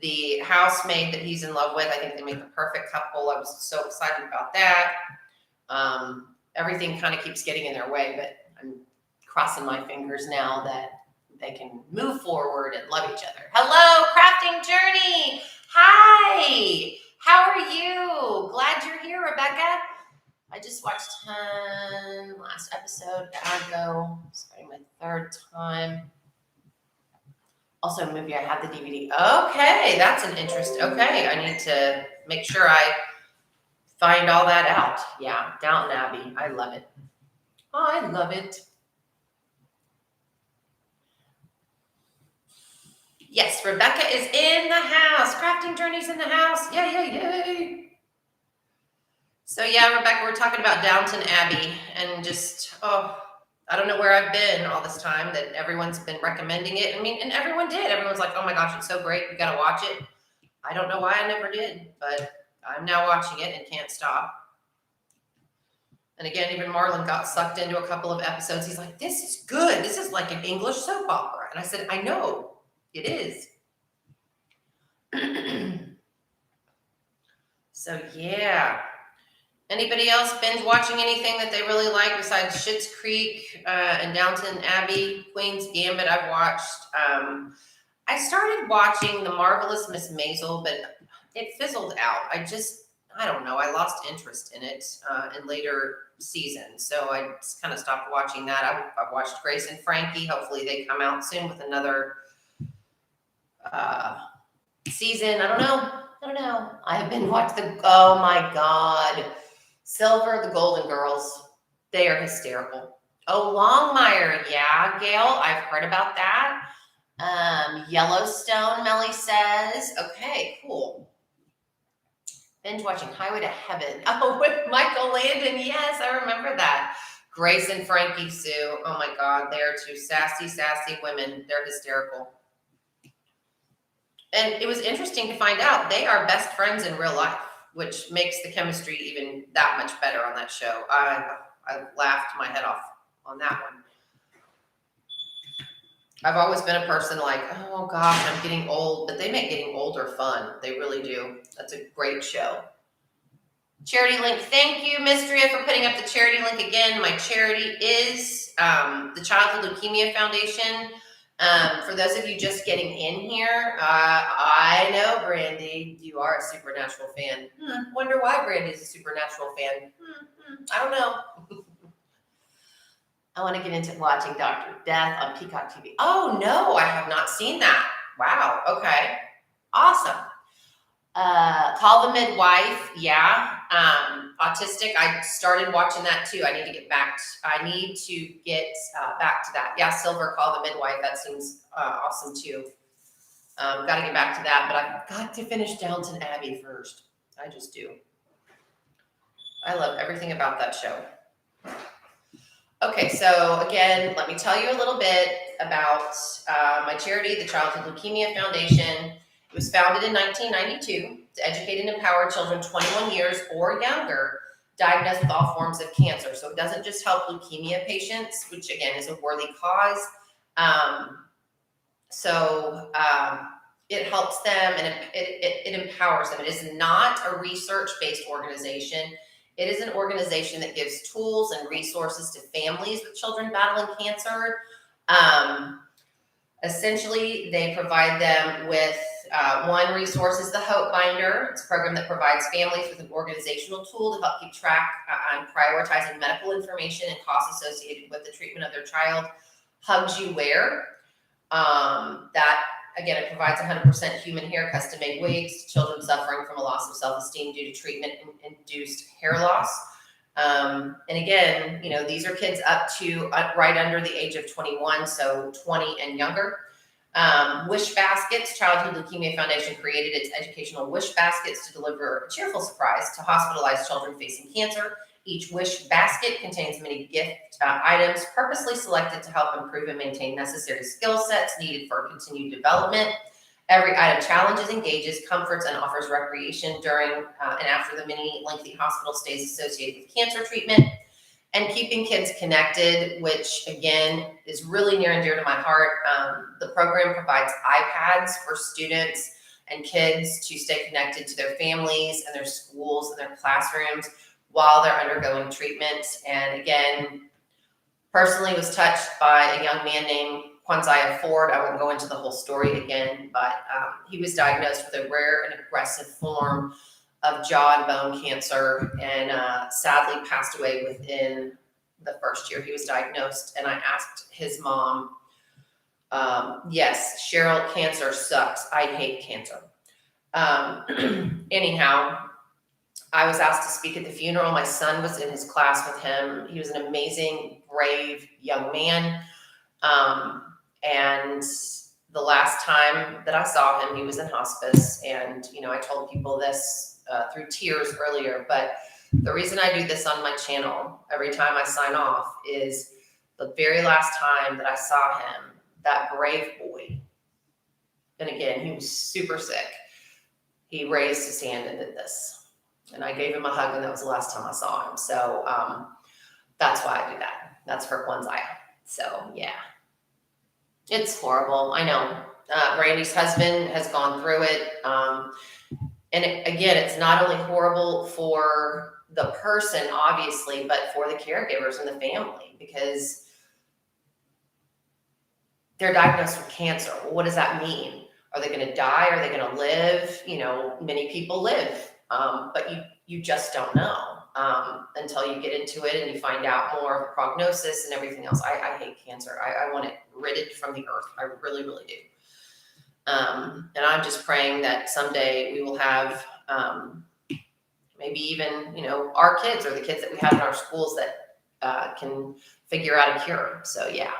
the housemaid that he's in love with. I think they make the perfect couple. I was so excited about that. Everything kind of keeps getting in their way, but I'm crossing my fingers now that they can move forward and love each other. Hello, Crafting Journey. Hi. How are you? Glad you're here, Rebecca. I just watched last episode, Aggo, starting my 3rd time. Also a movie, I have the DVD. Okay, that's an interest. Okay, I need to make sure I find all that out. Yeah, Downton Abbey. I love it. I love it. Yes, Rebecca is in the house. Crafting Journey's in the house. Yay. So yeah, Rebecca, we're talking about Downton Abbey and just, I I don't know where I've been all this time that everyone's been recommending it. I mean, and everyone did. Everyone's like, oh my gosh, it's so great. You got to watch it. I don't know why I never did, but I'm now watching it and can't stop. And again, even Marlon got sucked into a couple of episodes. He's like, this is good. This is like an English soap opera. And I said, I know, it is. So, yeah. Anybody else binge watching anything that they really like besides Schitt's Creek and Downton Abbey, Queen's Gambit? I've watched. I started watching The Marvelous Miss Maisel, but it fizzled out. I don't know. I lost interest in it in later seasons, so I just kind of stopped watching that. I've watched Grace and Frankie. Hopefully, they come out soon with another season. I don't know. I have been watching oh my God, Silver, the Golden Girls. They are hysterical. Oh, Longmire. Yeah, Gail, I've heard about that. Yellowstone, Melly says. Okay, cool. Binge watching Highway to Heaven. Oh, with Michael Landon. Yes, I remember that. Grace and Frankie Sue. Oh my God, they are two sassy women. They're hysterical. And it was interesting to find out they are best friends in real life, which makes the chemistry even that much better on that show. I laughed my head off on that one. I've always been a person like, oh gosh, I'm getting old, but they make getting older fun. They really do. That's a great show. Charity link. Thank you, Mistria, for putting up the charity link again. My charity is the Childhood Leukemia Foundation. For those of you just getting in here, I know, Brandy, you are a Supernatural fan. Wonder why Brandy's a Supernatural fan. I don't know. I want to get into watching Dr. Death on Peacock TV. Oh, no, I have not seen that. Wow. Okay. Awesome. Call the Midwife. Yeah. Autistic. I started watching that too. I need to get back to that. Yeah. Silver, Call the Midwife. That seems awesome too. Got to get back to that, but I've got to finish Downton Abbey first. I just do. I love everything about that show. Okay, so again, let me tell you a little bit about my charity, the Childhood Leukemia Foundation. It was founded in 1992 to educate and empower children 21 years or younger diagnosed with all forms of cancer. So it doesn't just help leukemia patients, which again is a worthy cause. It helps them and it empowers them. It is not a research-based organization. It is an organization that gives tools and resources to families with children battling cancer. Essentially, they provide them with one resource is the Hope Binder. It's a program that provides families with an organizational tool to help keep track on prioritizing medical information and costs associated with the treatment of their child. Hugs You Wear. That, again, it provides 100% human hair, custom-made wigs to children suffering from a loss of self-esteem due to treatment-induced hair loss. And again, these are kids up to right under the age of 21, so 20 and younger. Wish Baskets, Childhood Leukemia Foundation created its educational Wish Baskets to deliver a cheerful surprise to hospitalized children facing cancer. Each Wish Basket contains many gift items purposely selected to help improve and maintain necessary skill sets needed for continued development. Every item challenges, engages, comforts, and offers recreation during and after the many lengthy hospital stays associated with cancer treatment. And keeping kids connected, which again is really near and dear to my heart. The program provides iPads for students and kids to stay connected to their families and their schools and their classrooms while they're undergoing treatment. And again, personally was touched by a young man named Quanziah Ford. I won't go into the whole story again, but he was diagnosed with a rare and aggressive form of jaw and bone cancer and sadly passed away within the first year he was diagnosed. And I asked his mom, yes, Cheryl, cancer sucks. I hate cancer. Anyhow, I was asked to speak at the funeral. My son was in his class with him. He was an amazing, brave young man. And the last time that I saw him, he was in hospice. And, I told people this through tears earlier, but the reason I do this on my channel every time I sign off is the very last time that I saw him, that brave boy, and again, he was super sick. He raised his hand and did this. And I gave him a hug, and that was the last time I saw him. So that's why I do that. That's for Kwanzaa. So, yeah. It's horrible. I know. Brandy's husband has gone through it. Again, it's not only horrible for the person, obviously, but for the caregivers and the family, because they're diagnosed with cancer. Well, what does that mean? Are they going to die? Are they going to live? Many people live, but you just don't know until you get into it and you find out more of the prognosis and everything else. I hate cancer. I want it ridded from the earth. I really, really do. And I'm just praying that someday we will have maybe even, our kids or the kids that we have in our schools that can figure out a cure. So, yeah.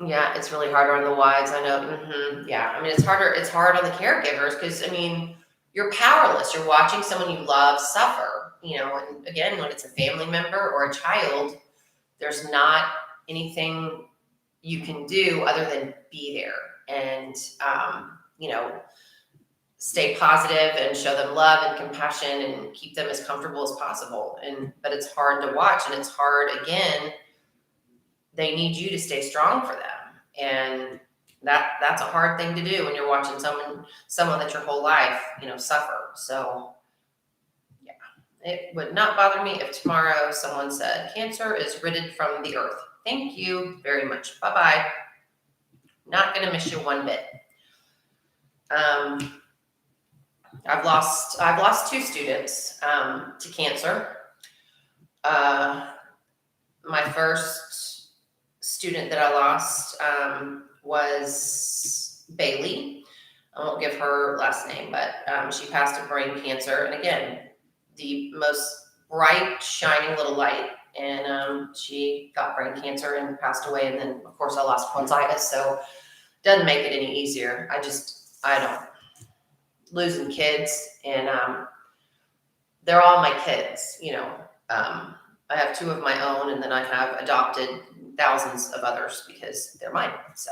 Yeah, it's really harder on the wives. I know. Yeah. I mean, it's hard on the caregivers because, you're powerless. You're watching someone you love suffer, and again, when it's a family member or a child, there's not anything you can do other than be there and, stay positive and show them love and compassion and keep them as comfortable as possible. But it's hard to watch, and it's hard, again, they need you to stay strong for them. And that's a hard thing to do when you're watching someone that your whole life, suffer. So yeah, it would not bother me if tomorrow someone said cancer is ridded from the earth. Thank you very much. Bye-bye. Not going to miss you one bit. I've lost 2 students to cancer. My first student that I lost was Bailey. I won't give her last name, but she passed of brain cancer. And again, the most bright, shining little light. And she got brain cancer and passed away. And then, of course, I lost Kwanzaa, so it doesn't make it any easier. I don't. Losing kids, and they're all my kids. I have 2 of my own, and then I have adopted thousands of others because they're mine. So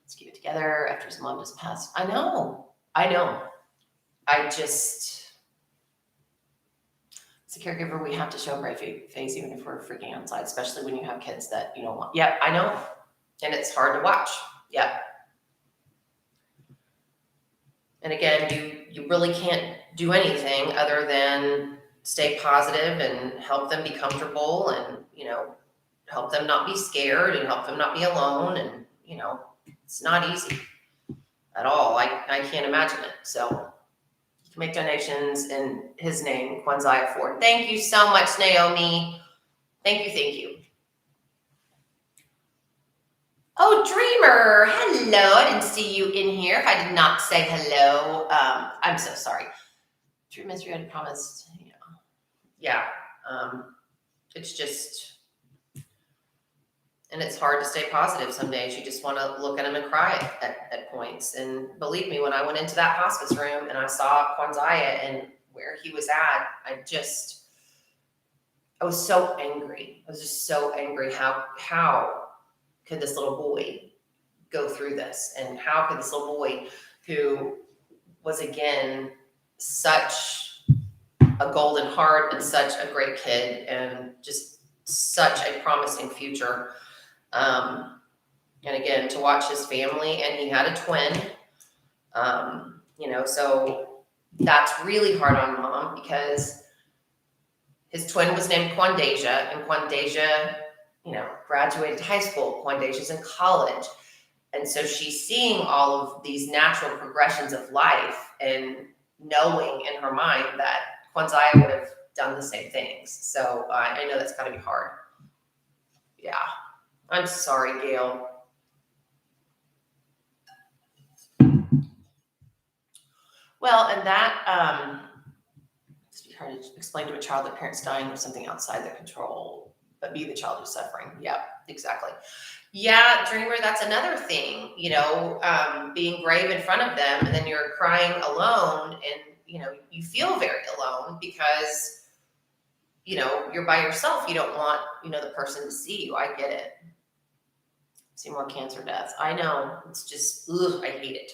let's keep it together after his mom just passed. I know. As a caregiver, we have to show a brave face, even if we're freaking outside, especially when you have kids that you don't want. Yeah, I know. And it's hard to watch. Yeah. And again, you really can't do anything other than stay positive and help them be comfortable and, help them not be scared and help them not be alone. And, it's not easy at all. I can't imagine it. So you can make donations in his name, Kwanzaa Ford. Thank you so much, Naomi. Thank you. Oh, Dreamer, hello. I didn't see you in here. If I did not say hello, I'm so sorry. True mystery, I promised. Yeah. It's just, and it's hard to stay positive some days. You just want to look at them and cry at points. And believe me, when I went into that hospice room and I saw Kwanzaa and where he was at, I was so angry. I was just so angry. How could this little boy go through this? And how could this little boy, who was, again, such a golden heart and such a great kid and just such a promising future, and again, to watch his family, and he had a twin, so that's really hard on Mom because his twin was named Quandasia, and Quandasia, graduated high school. Quandasia's in college. And so she's seeing all of these natural progressions of life and knowing in her mind that Kwanzaa would have done the same things. So I know that's got to be hard. Yeah. I'm sorry, Gail. Well, and that, it's hard to explain to a child that parents dying of something outside their control, but be the child who's suffering. Yeah, exactly. Yeah, Dreamer, that's another thing, being brave in front of them, and then you're crying alone, and, you feel very alone because you're by yourself. You don't want, the person to see you. I get it. See more cancer deaths. I know. It's just, ugh, I hate it.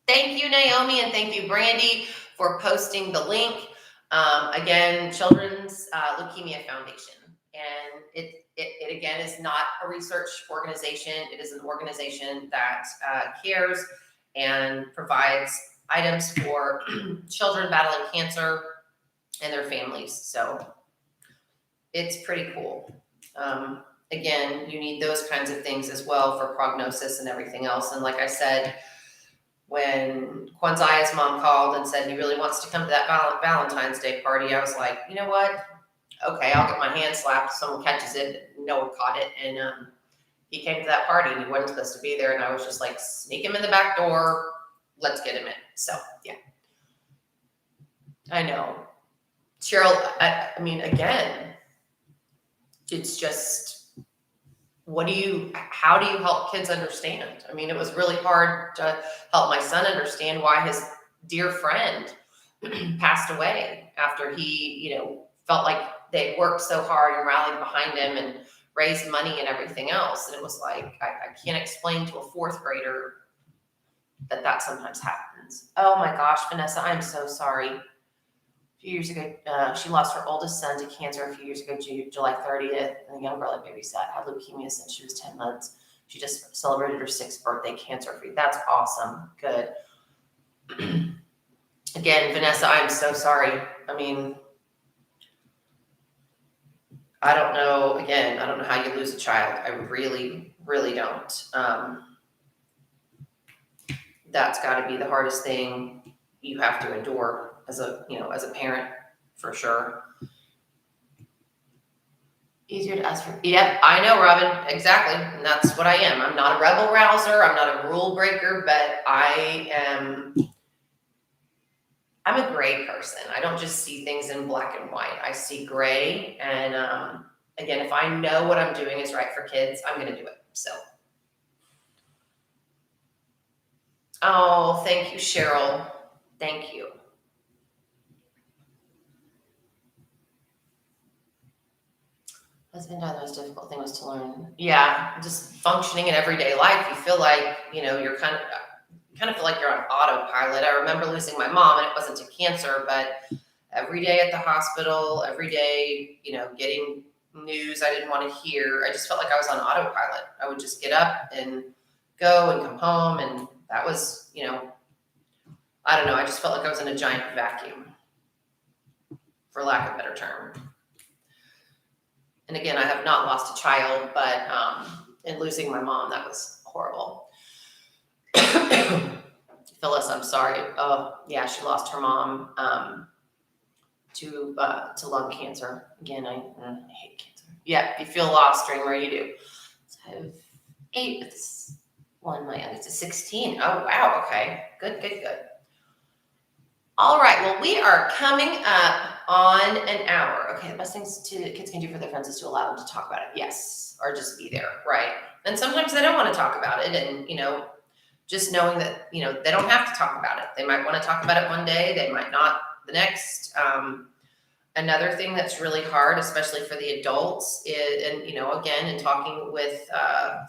Thank you, Naomi, and thank you, Brandy, for posting the link. Again, Children's Leukemia Foundation. And it again is not a research organization. It is an organization that cares and provides items for children battling cancer and their families. So it's pretty cool. Again, you need those kinds of things as well for prognosis and everything else. And like I said, when Kwanzaa's mom called and said he really wants to come to that Valentine's Day party, I was like, you know what? Okay, I'll get my hand slapped. Someone catches it. No one caught it. And he came to that party and he wasn't supposed to be there. And I was just like, sneak him in the back door. Let's get him in. So, yeah. I know. Cheryl, I mean, again, it's just, how do you help kids understand? I mean, it was really hard to help my son understand why his dear friend passed away after he, felt like they worked so hard and rallied behind him and raised money and everything else. And it was like, I can't explain to a fourth grader that sometimes happens. Oh my gosh, Vanessa, I'm so sorry. A few years ago, she lost her oldest son to cancer a few years ago, July 30th. And the young girl I babysat had leukemia since she was 10 months. She just celebrated her 6th birthday cancer-free. That's awesome. Good. Again, Vanessa, I'm so sorry. I mean, I don't know. Again, I don't know how you lose a child. I really, really don't. That's got to be the hardest thing you have to endure as a parent, for sure. Easier to ask for. Yep, I know, Robin. Exactly. And that's what I am. I'm not a rebel rouser. I'm not a rule breaker, but I'm a gray person. I don't just see things in black and white. I see gray. And again, if I know what I'm doing is right for kids, I'm going to do it. So. Oh, thank you, Cheryl. Thank you. Husband died, the most difficult thing was to learn. Yeah, just functioning in everyday life. You feel like, you're kind of feel like you're on autopilot. I remember losing my mom, and it wasn't to cancer, but every day at the hospital, every day, getting news I didn't want to hear. I just felt like I was on autopilot. I would just get up and go and come home. And that was, I don't know. I just felt like I was in a giant vacuum, for lack of a better term. And again, I have not lost a child, but in losing my mom, that was horrible. Phyllis, I'm sorry. Oh, yeah, she lost her mom to lung cancer. Again, I hate cancer. Yeah, you feel lost, Dreamer, you do. So I have 8 with this one. My youngest is 16. Oh, wow. Okay. Good. All right. Well, we are coming up on an hour. Okay. The best things kids can do for their friends is to allow them to talk about it. Yes. Or just be there. Right. And sometimes they don't want to talk about it. And, just knowing that, they don't have to talk about it. They might want to talk about it one day. They might not the next. Another thing that's really hard, especially for the adults, is, and, again, in talking with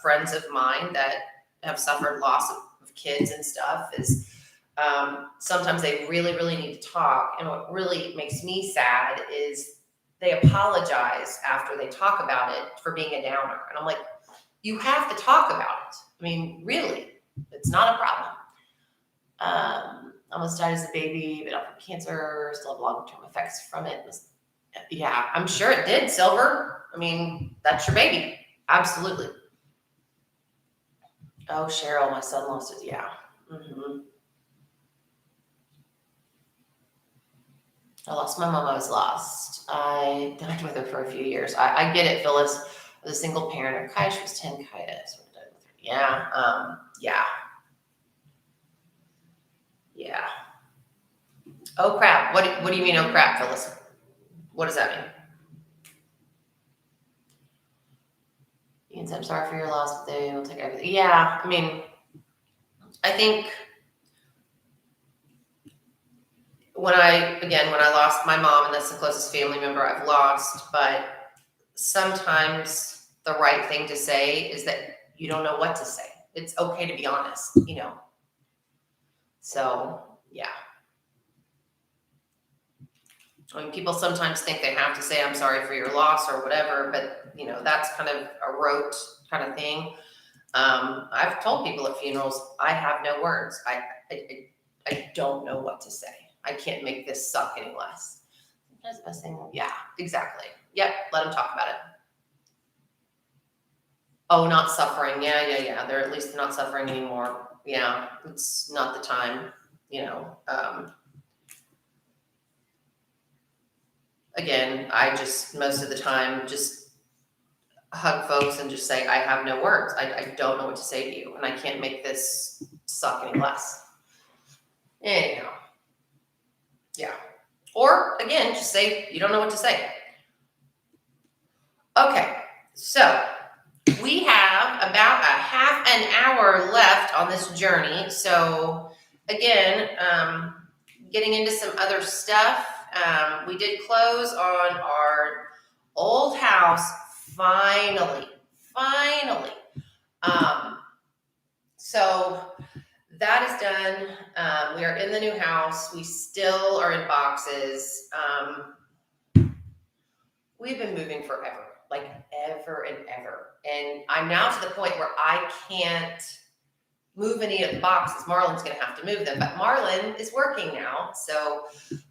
friends of mine that have suffered loss of kids and stuff, is sometimes they really, really need to talk. And what really makes me sad is they apologize after they talk about it for being a downer. And I'm like, you have to talk about it. I mean, really, it's not a problem. Almost died as a baby, but off of cancer, still have long-term effects from it. Yeah, I'm sure it did, Silver. I mean, that's your baby. Absolutely. Oh, Cheryl, my son lost it. Yeah. Mm-hmm. I lost my mom. I was lost. I lived with her for a few years. I get it, Phyllis. I was a single parent. Kaya, she was 10. Kaya sort of died with her. Yeah. Yeah. Oh, crap. What do you mean, oh, crap, Phyllis? What does that mean? Ian said, I'm sorry for your loss, but they will take everything. Yeah, I mean, I think when I lost my mom, and that's the closest family member I've lost, but sometimes the right thing to say is that you don't know what to say. It's okay to be honest, So, yeah. I mean, people sometimes think they have to say, I'm sorry for your loss or whatever, but, that's kind of a rote kind of thing. I've told people at funerals, I have no words. I don't know what to say. I can't make this suck any less. That's the best thing. Yeah, exactly. Yep, let them talk about it. Oh, not suffering. Yeah. They're at least not suffering anymore. Yeah, it's not the time, Again, I just, most of the time, just hug folks and just say, I have no words. I don't know what to say to you, and I can't make this suck any less. Anyhow. Yeah. Or, again, just say, you don't know what to say. Okay, so we have about a half an hour left on this journey. So, again, getting into some other stuff. We did close on our old house, finally. So that is done. We are in the new house. We still are in boxes. We've been moving forever, like ever and ever. And I'm now to the point where I can't move any of the boxes. Marlon's going to have to move them, but Marlon is working now. So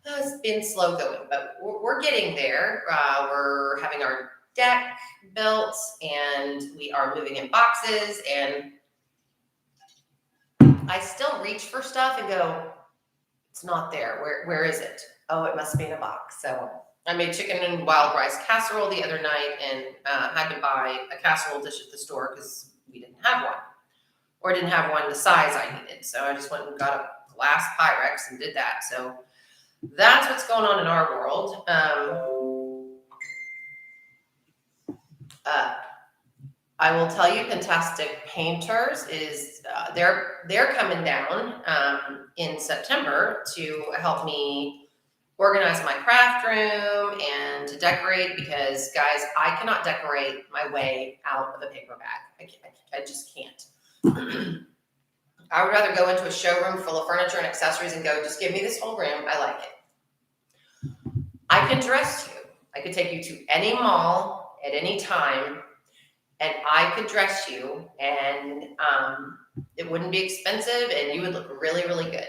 it's been slow going, but we're getting there. We're having our deck built and we are moving in boxes, and I still reach for stuff and go, it's not there. Where is it? Oh, it must be in a box. So I made chicken and wild rice casserole the other night, and had to buy a casserole dish at the store because we didn't have one, or didn't have one the size I needed. So I just went and got a glass Pyrex and did that. So that's what's going on in our world. I will tell you, Fantastic Painters is they're coming down in September to help me organize my craft room and to decorate, because guys, I cannot decorate my way out of a paper bag. I just can't. I would rather go into a showroom full of furniture and accessories and go, just give me this whole room. I like it. I can dress you. I could take you to any mall at any time, and I could dress you, and it wouldn't be expensive, and you would look really, really good.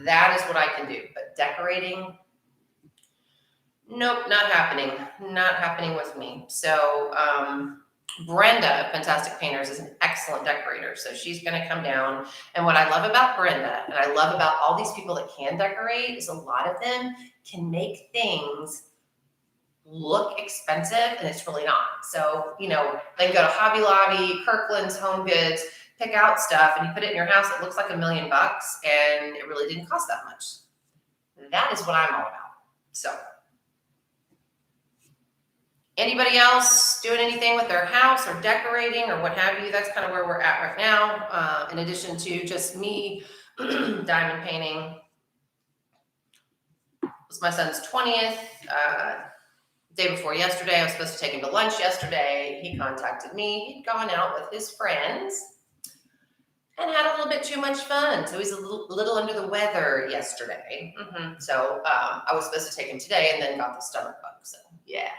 That is what I can do. But decorating, nope, not happening. Not happening with me. So Brenda of Fantastic Painters is an excellent decorator. So she's going to come down. And what I love about Brenda, and I love about all these people that can decorate, is a lot of them can make things look expensive, and it's really not. So, they can go to Hobby Lobby, Kirkland's, Home Goods, pick out stuff, and you put it in your house. It looks like $1 million, and it really didn't cost that much. That is what I'm all about. So, anybody else doing anything with their house or decorating or what have you? That's kind of where we're at right now. In addition to just me diamond painting. It was my son's 20th. Day before yesterday, I was supposed to take him to lunch yesterday. He contacted me. He'd gone out with his friends and had a little bit too much fun. So he's a little under the weather yesterday. So I was supposed to take him today, and then got the stomach bug. So yeah.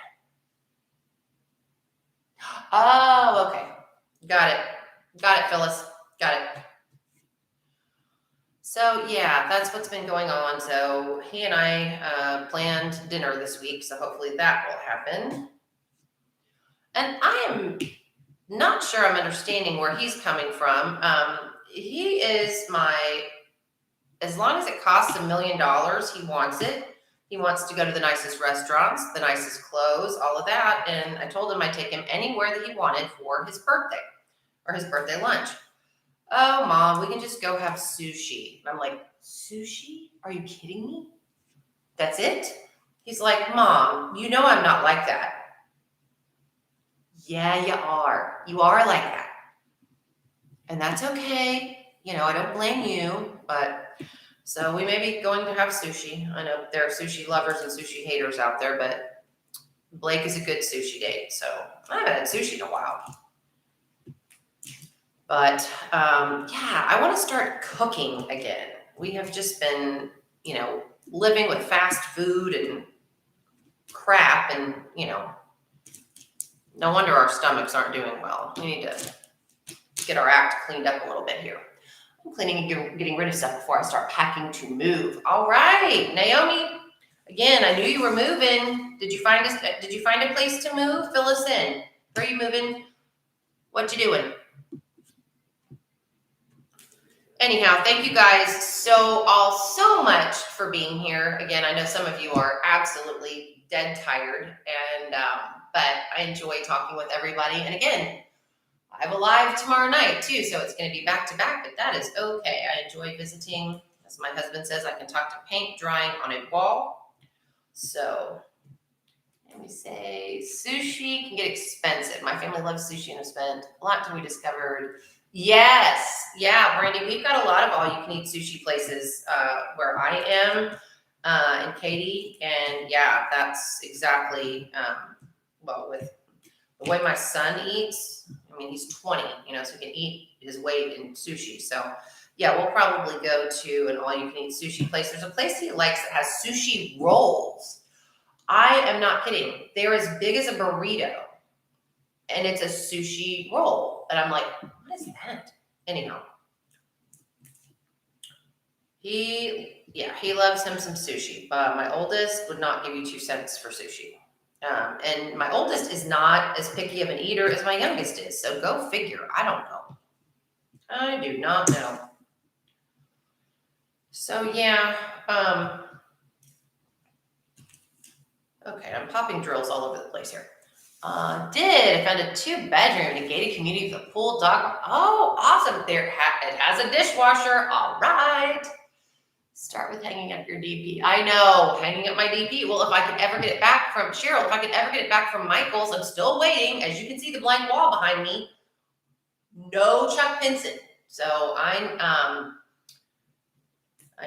Oh, okay. Got it, Phyllis. Got it. So yeah, that's what's been going on. So he and I planned dinner this week, so hopefully that will happen. And I am not sure I'm understanding where he's coming from. He is as long as it costs $1 million, he wants it. He wants to go to the nicest restaurants, the nicest clothes, all of that. And I told him I'd take him anywhere that he wanted for his birthday or his birthday lunch. Oh, Mom, we can just go have sushi. And I'm like, sushi? Are you kidding me? That's it? He's like, Mom, you know I'm not like that. Yeah, you are. You are like that. And that's okay. I don't blame you, but So we may be going to have sushi. I know there are sushi lovers and sushi haters out there, but Blake is a good sushi date. So I haven't had sushi in a while. But yeah, I want to start cooking again. We have just been, living with fast food and crap, and, no wonder our stomachs aren't doing well. We need to get our act cleaned up a little bit here. I'm cleaning and getting rid of stuff before I start packing to move. All right, Naomi. Again, I knew you were moving. Did you find a place to move? Fill us in. Where are you moving? What you doing? Anyhow, thank you guys so much for being here. Again, I know some of you are absolutely dead tired, and but I enjoy talking with everybody. And again, I have a live tomorrow night too, so it's going to be back to back, but that is okay. I enjoy visiting. As my husband says, I can talk to paint drying on a wall. So let me say, sushi can get expensive. My family loves sushi and have spent a lot until we discovered. Yes, yeah, Brandy, we've got a lot of all-you-can-eat sushi places where I am, and Katie, and yeah, that's exactly, well, with the way my son eats, I mean, he's 20, so he can eat his weight in sushi. So yeah, we'll probably go to an all-you-can-eat sushi place. There's a place he likes that has sushi rolls. I am not kidding. They're as big as a burrito, and it's a sushi roll. And I'm like, what is that? Anyhow, he loves him some sushi. But my oldest would not give you 2 cents for sushi. And my oldest is not as picky of an eater as my youngest is. So go figure. I don't know. I do not know. So yeah, okay, I'm popping drills all over the place here. Found a 2-bedroom in a gated community with a pool, dog. Oh, awesome. It has a dishwasher. All right. Start with hanging up your DP. I know, hanging up my DP. Well, if I could ever get it back from Cheryl, if I could ever get it back from Michael's, I'm still waiting. As you can see, the blank wall behind me. No Chuck Pinson. So I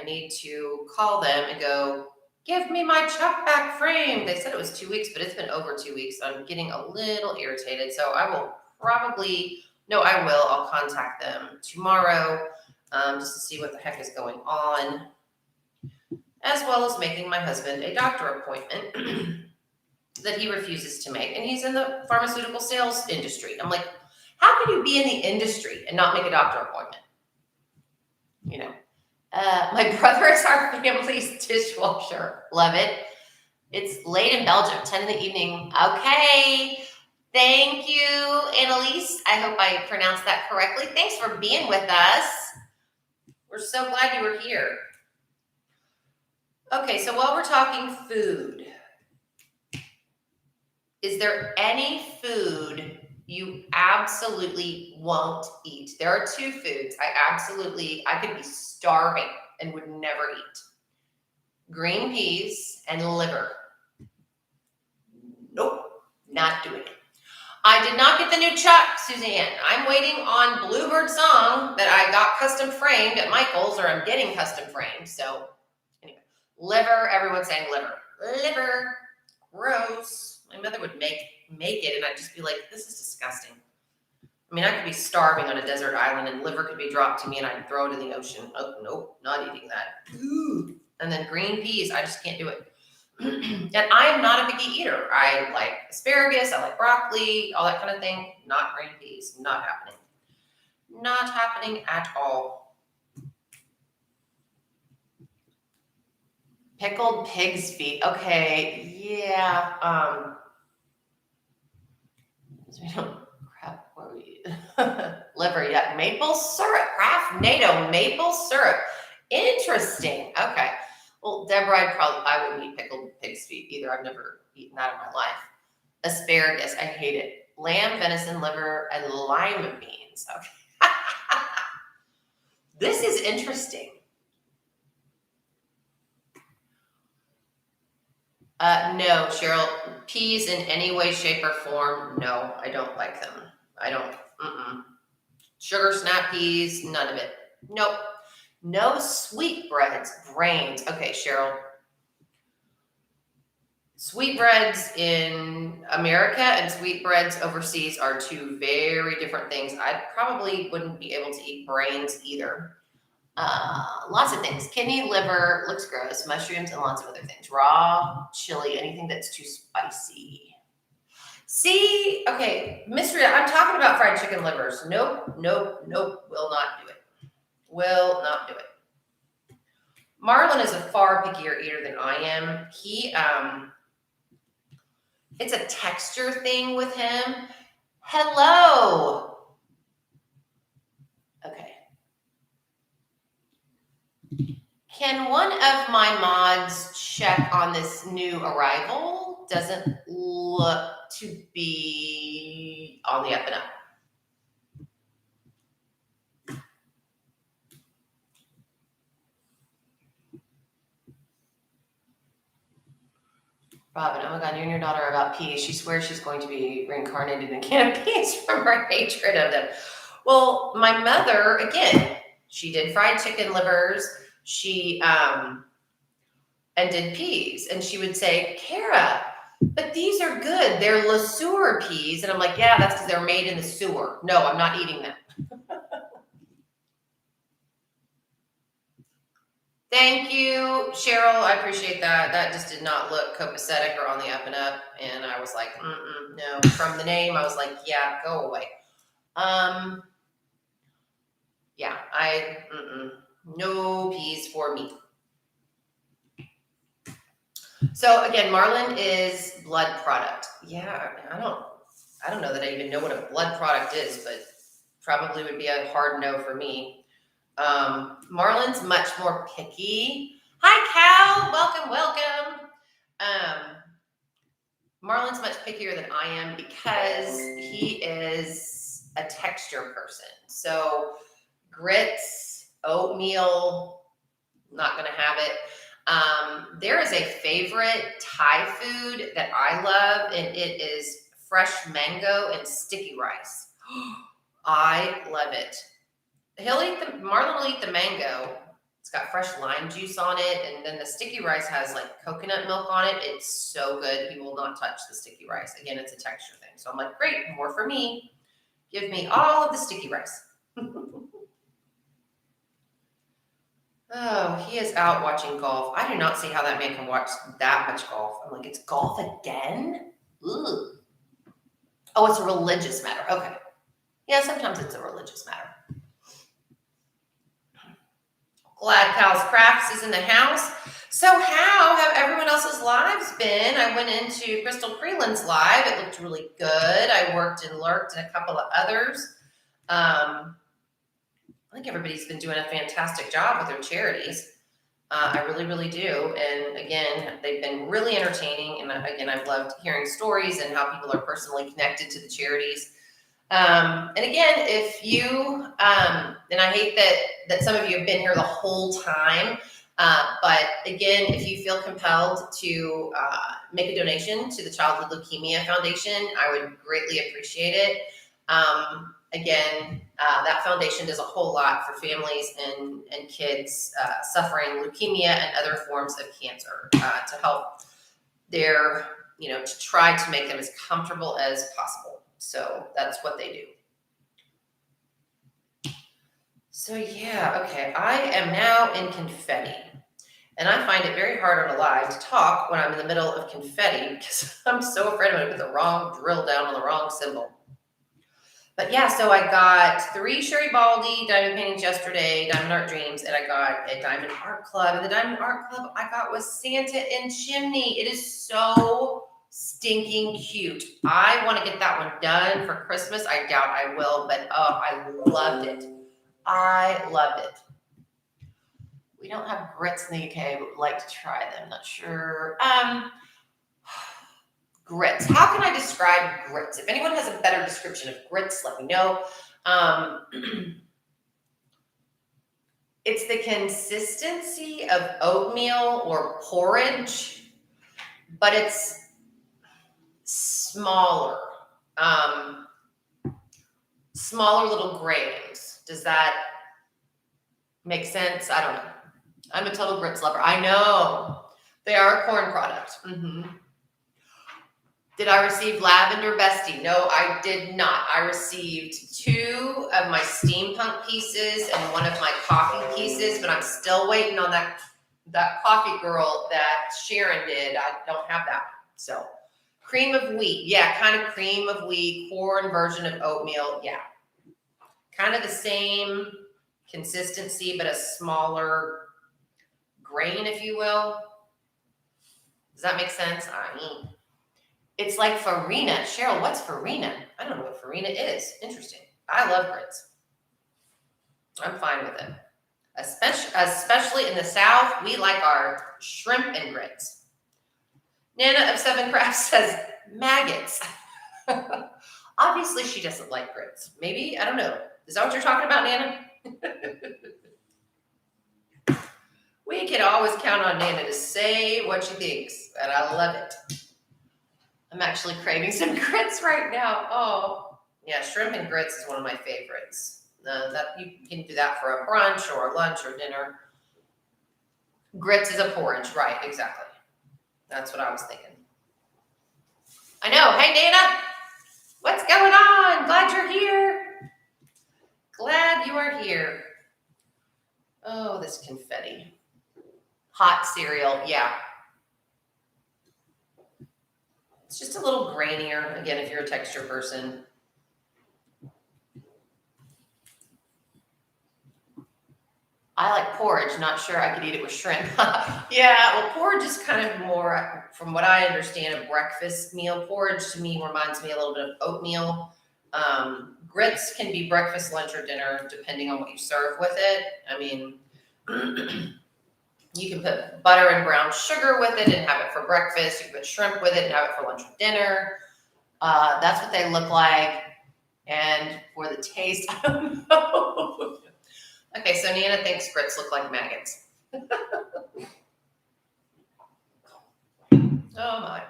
need to call them and go, give me my Chuck back frame. They said it was 2 weeks, but it's been over 2 weeks. I'm getting a little irritated. So I will I'll contact them tomorrow just to see what the heck is going on, as well as making my husband a doctor appointment that he refuses to make. And he's in the pharmaceutical sales industry. I'm like, how can you be in the industry and not make a doctor appointment? My brother is our family's dishwasher. Love it. It's late in Belgium, 10 in the evening. Okay. Thank you, Annalise. I hope I pronounced that correctly. Thanks for being with us. We're so glad you were here. Okay, so while we're talking food, is there any food you absolutely won't eat? There are 2 foods I could be starving and would never eat. Green peas and liver. Nope, not doing it. I did not get the new Chuck, Suzanne. I'm waiting on Bluebird Song that I got custom framed at Michael's, or I'm getting custom framed. So anyway, liver, everyone's saying liver. Liver, gross. My mother would make it, and I'd just be like, this is disgusting. I mean, I could be starving on a desert island and liver could be dropped to me and I'd throw it in the ocean. Oh, nope, not eating that. Ooh. And then green peas, I just can't do it. And I am not a picky eater. I like asparagus, I like broccoli, all that kind of thing. Not green peas, not happening. Not happening at all. Pickled pig's feet. Okay, yeah. We don't crap. What we liver? Yeah, maple syrup. Kraft NATO maple syrup. Interesting. Okay. Well, Deborah, I wouldn't eat pickled pig's feet either. I've never eaten that in my life. Asparagus, I hate it. Lamb, venison, liver, and lima beans. Okay. This is interesting. No, Cheryl, peas in any way, shape, or form, no, I don't like them. I don't, Sugar snap peas, none of it. Nope. No sweetbreads, brains. Okay, Cheryl. Sweetbreads in America and sweetbreads overseas are two very different things. I probably wouldn't be able to eat brains either. Lots of things. Kidney, liver, looks gross, mushrooms, and lots of other things. Raw, chili, anything that's too spicy. See, okay, Mystery, I'm talking about fried chicken livers. Nope, nope, nope, will not do it. Will not do it. Marlon is a far pickier eater than I am. It's a texture thing with him. Hello. Okay. Can one of my mods check on this new arrival? Doesn't look to be on the up and up. Robin, oh my God, you and your daughter are about peas. She swears she's going to be reincarnated in a can of peas from her hatred of them. Well, my mother, again, she did fried chicken livers. She and did peas. And she would say, Kara, but these are good. They're Le Sueur peas. And I'm like, yeah, that's because they're made in the sewer. No, I'm not eating them. Thank you, Cheryl. I appreciate that. That just did not look copacetic or on the up and up. And I was like, no. From the name, I was like, yeah, go away. Yeah, no peas for me. So again, Marlon is blood product. Yeah, I don't know that I even know what a blood product is, but probably would be a hard no for me. Marlon's much more picky. Hi, Cal. Welcome. Marlon's much pickier than I am because he is a texture person. So grits, oatmeal, not going to have it. There is a favorite Thai food that I love, and it is fresh mango and sticky rice. I love it. Marlon will eat the mango. It's got fresh lime juice on it, and then the sticky rice has like coconut milk on it. It's so good. He will not touch the sticky rice. Again, it's a texture thing. So I'm like, great, more for me. Give me all of the sticky rice. Oh, he is out watching golf. I do not see how that man can watch that much golf. I'm like, it's golf again? Ooh. Oh, it's a religious matter. Okay. Yeah, sometimes it's a religious matter. Glad Cal's Crafts is in the house. So how have everyone else's lives been? I went into Crystal Freeland's live. It looked really good. I worked and lurked in a couple of others. I think everybody's been doing a fantastic job with their charities. I really, really do. And again, they've been really entertaining. And again, I've loved hearing stories and how people are personally connected to the charities. And again, if you, and I hate that some of you have been here the whole time, but again, if you feel compelled to make a donation to the Childhood Leukemia Foundation, I would greatly appreciate it. Again, that foundation does a whole lot for families and kids suffering leukemia and other forms of cancer to help their, to try to make them as comfortable as possible. So that's what they do. So yeah, okay, I am now in confetti. And I find it very hard on a live to talk when I'm in the middle of confetti because I'm so afraid I'm going to put the wrong drill down on the wrong symbol. But yeah, so I got 3 Sherry Baldy diamond paintings yesterday, Diamond Art Dreams, and I got a Diamond Art Club. And the Diamond Art Club I got was Santa and Chimney. It is so stinking cute. I want to get that one done for Christmas. I doubt I will, but oh, I loved it. I loved it. We don't have grits in the UK, but would like to try them. Not sure. Grits. How can I describe grits? If anyone has a better description of grits, let me know. It's the consistency of oatmeal or porridge, but it's smaller. Smaller little grains. Does that Makes sense. I don't know. I'm a total grits lover. I know. They are a corn product. Did I receive Lavender Bestie? No, I did not. I received 2 of my steampunk pieces and 1 of my coffee pieces, but I'm still waiting on that coffee girl that Sharon did. I don't have that. So cream of wheat. Yeah, kind of cream of wheat, corn version of oatmeal. Yeah. Kind of the same consistency, but a smaller grain, if you will. Does that make sense? It's like farina. Cheryl, what's farina? I don't know what farina is. Interesting. I love grits. I'm fine with it. Especially in the South, we like our shrimp and grits. Nana of 7 Crafts says maggots. Obviously, she doesn't like grits. Maybe, I don't know. Is that what you're talking about, Nana? We can always count on Nana to say what she thinks, and I love it. I'm actually craving some grits right now. Oh, yeah, shrimp and grits is one of my favorites. That you can do that for a brunch or a lunch or dinner. Grits is a porridge, right? Exactly. That's what I was thinking. I know. Hey, Nana, what's going on? Glad you're here. Glad you are here. Oh, this confetti. Hot cereal, yeah. It's just a little grainier, again, if you're a texture person. I like porridge, not sure I could eat it with shrimp. Yeah, well, porridge is kind of more, from what I understand, a breakfast meal. Porridge to me reminds me a little bit of oatmeal. Grits can be breakfast, lunch, or dinner, depending on what you serve with it. I mean, you can put butter and brown sugar with it and have it for breakfast. You can put shrimp with it and have it for lunch or dinner. That's what they look like. And for the taste, I don't know. Okay, so Nana thinks grits look like maggots. Oh my.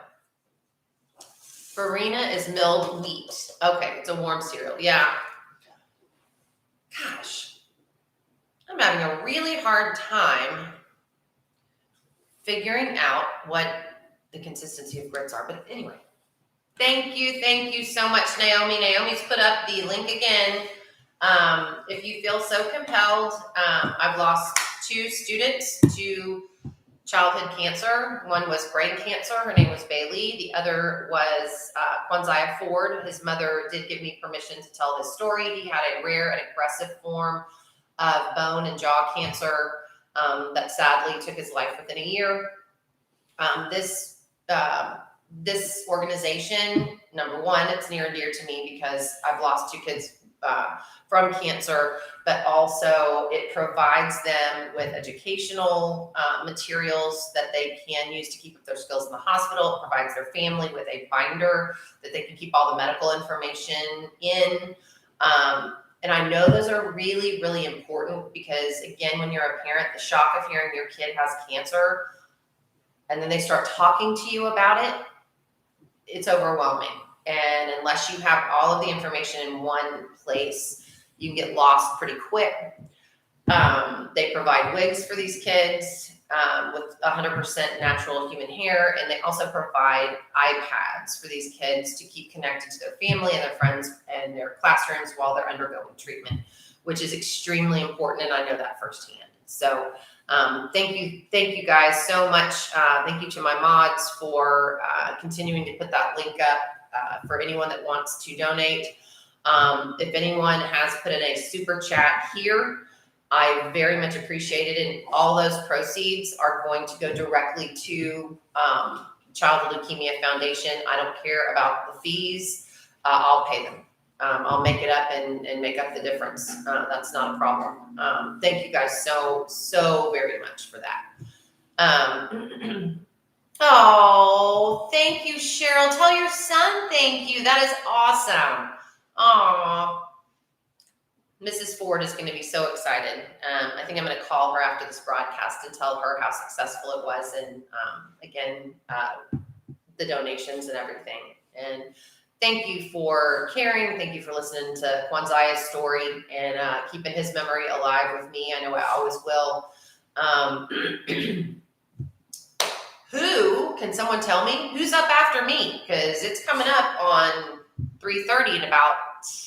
Farina is milled wheat. Okay, it's a warm cereal. Yeah. Gosh, I'm having a really hard time figuring out what the consistency of grits are. But anyway, thank you so much, Naomi. Naomi's put up the link again. If you feel so compelled, I've lost 2 students to childhood cancer. One was brain cancer. Her name was Bailey. The other was Quanziah Ford. His mother did give me permission to tell his story. He had a rare and aggressive form of bone and jaw cancer that sadly took his life within a year. This organization, number one, it's near and dear to me because I've lost 2 kids from cancer, but also it provides them with educational materials that they can use to keep up their skills in the hospital. It provides their family with a binder that they can keep all the medical information in. And I know those are really, really important because, again, when you're a parent, the shock of hearing your kid has cancer and then they start talking to you about it, it's overwhelming. And unless you have all of the information in one place, you get lost pretty quick. They provide wigs for these kids with 100% natural human hair, and they also provide iPads for these kids to keep connected to their family and their friends and their classrooms while they're undergoing treatment, which is extremely important, and I know that firsthand. So thank you guys so much. Thank you to my mods for continuing to put that link up for anyone that wants to donate. If anyone has put in a super chat here, I very much appreciate it, and all those proceeds are going to go directly to Childhood Leukemia Foundation. I don't care about the fees. I'll pay them. I'll make it up and make up the difference. That's not a problem. Thank you guys so very much for that. Oh, thank you, Cheryl. Tell your son thank you. That is awesome. Aw. Mrs. Ford is going to be so excited. I think I'm going to call her after this broadcast and tell her how successful it was, and again, the donations and everything. And thank you for caring. Thank you for listening to Kwanzaa's story and keeping his memory alive with me. I know I always will. Who, can someone tell me, who's up after me? Because it's coming up on 3:30 in about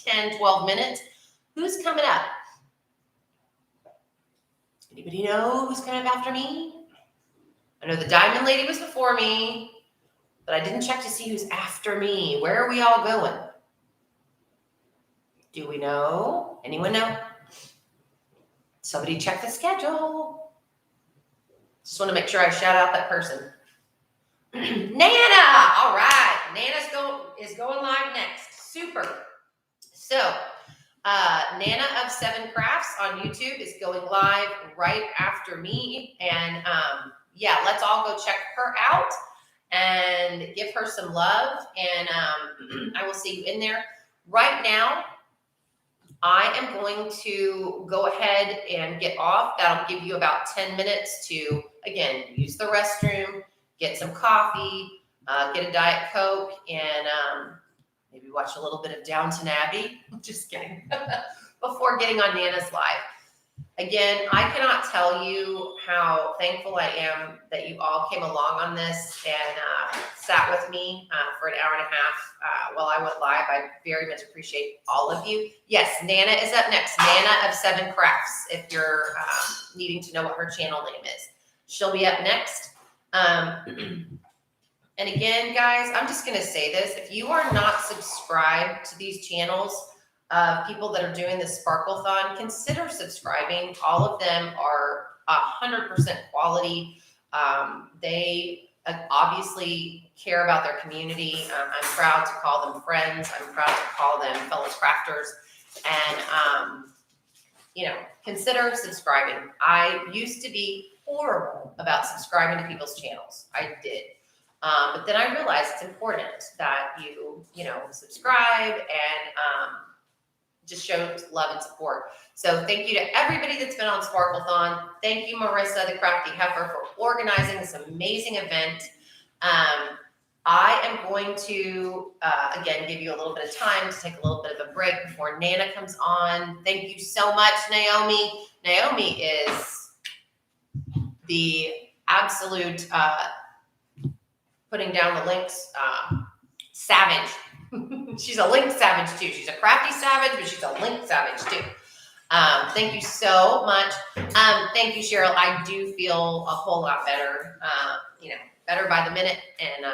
10, 12 minutes. Who's coming up? Anybody know who's coming up after me? I know the Diamond Lady was before me, but I didn't check to see who's after me. Where are we all going? Do we know? Anyone know? Somebody check the schedule. Just want to make sure I shout out that person. Nana! All right. Nana is going live next. Super. So, Nana of 7 Crafts on YouTube is going live right after me. And yeah, let's all go check her out and give her some love. And I will see you in there. Right now, I am going to go ahead and get off. That'll give you about 10 minutes to, again, use the restroom, get some coffee, get a Diet Coke, and maybe watch a little bit of Downton Abbey. Just kidding. Before getting on Nana's live. Again, I cannot tell you how thankful I am that you all came along on this and sat with me for an hour and a half while I went live. I very much appreciate all of you. Yes, Nana is up next. Nana of 7 Crafts, if you're needing to know what her channel name is. She'll be up next. And again, guys, I'm just going to say this. If you are not subscribed to these channels, people that are doing the Sparklethon, consider subscribing. All of them are 100% quality. They obviously care about their community. I'm proud to call them friends. I'm proud to call them fellow crafters. And, you know, consider subscribing. I used to be horrible about subscribing to people's channels. I did. But then I realized it's important that you know, subscribe and just show love and support. So thank you to everybody that's been on Sparklethon. Thank you, Marissa, the Crafty Heifer, for organizing this amazing event. I am going to, again, give you a little bit of time to take a little bit of a break before Nana comes on. Thank you so much, Naomi. Naomi is the absolute putting down the links savage. She's a link savage too. She's a crafty savage, but she's a link savage too. Thank you so much. Thank you, Cheryl. I do feel a whole lot better, you know, better by the minute. And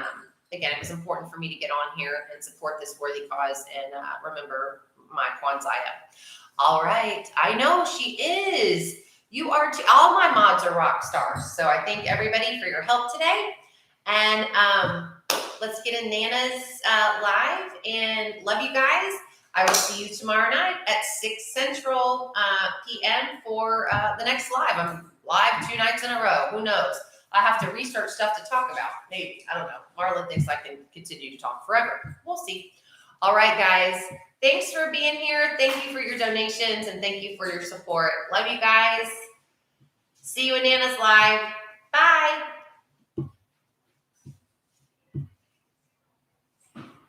again, it was important for me to get on here and support this worthy cause and remember my Kwanzaa. All right. I know she is. You are too. All my mods are rock stars. So I thank everybody for your help today. And let's get in Nana's live, and love you guys. I will see you tomorrow night at 6 Central p.m. for the next live. I'm live 2 nights in a row. Who knows? I have to research stuff to talk about. Maybe. I don't know. Marla thinks I can continue to talk forever. We'll see. All right, guys. Thanks for being here. Thank you for your donations, and thank you for your support. Love you guys. See you in Nana's live. Bye.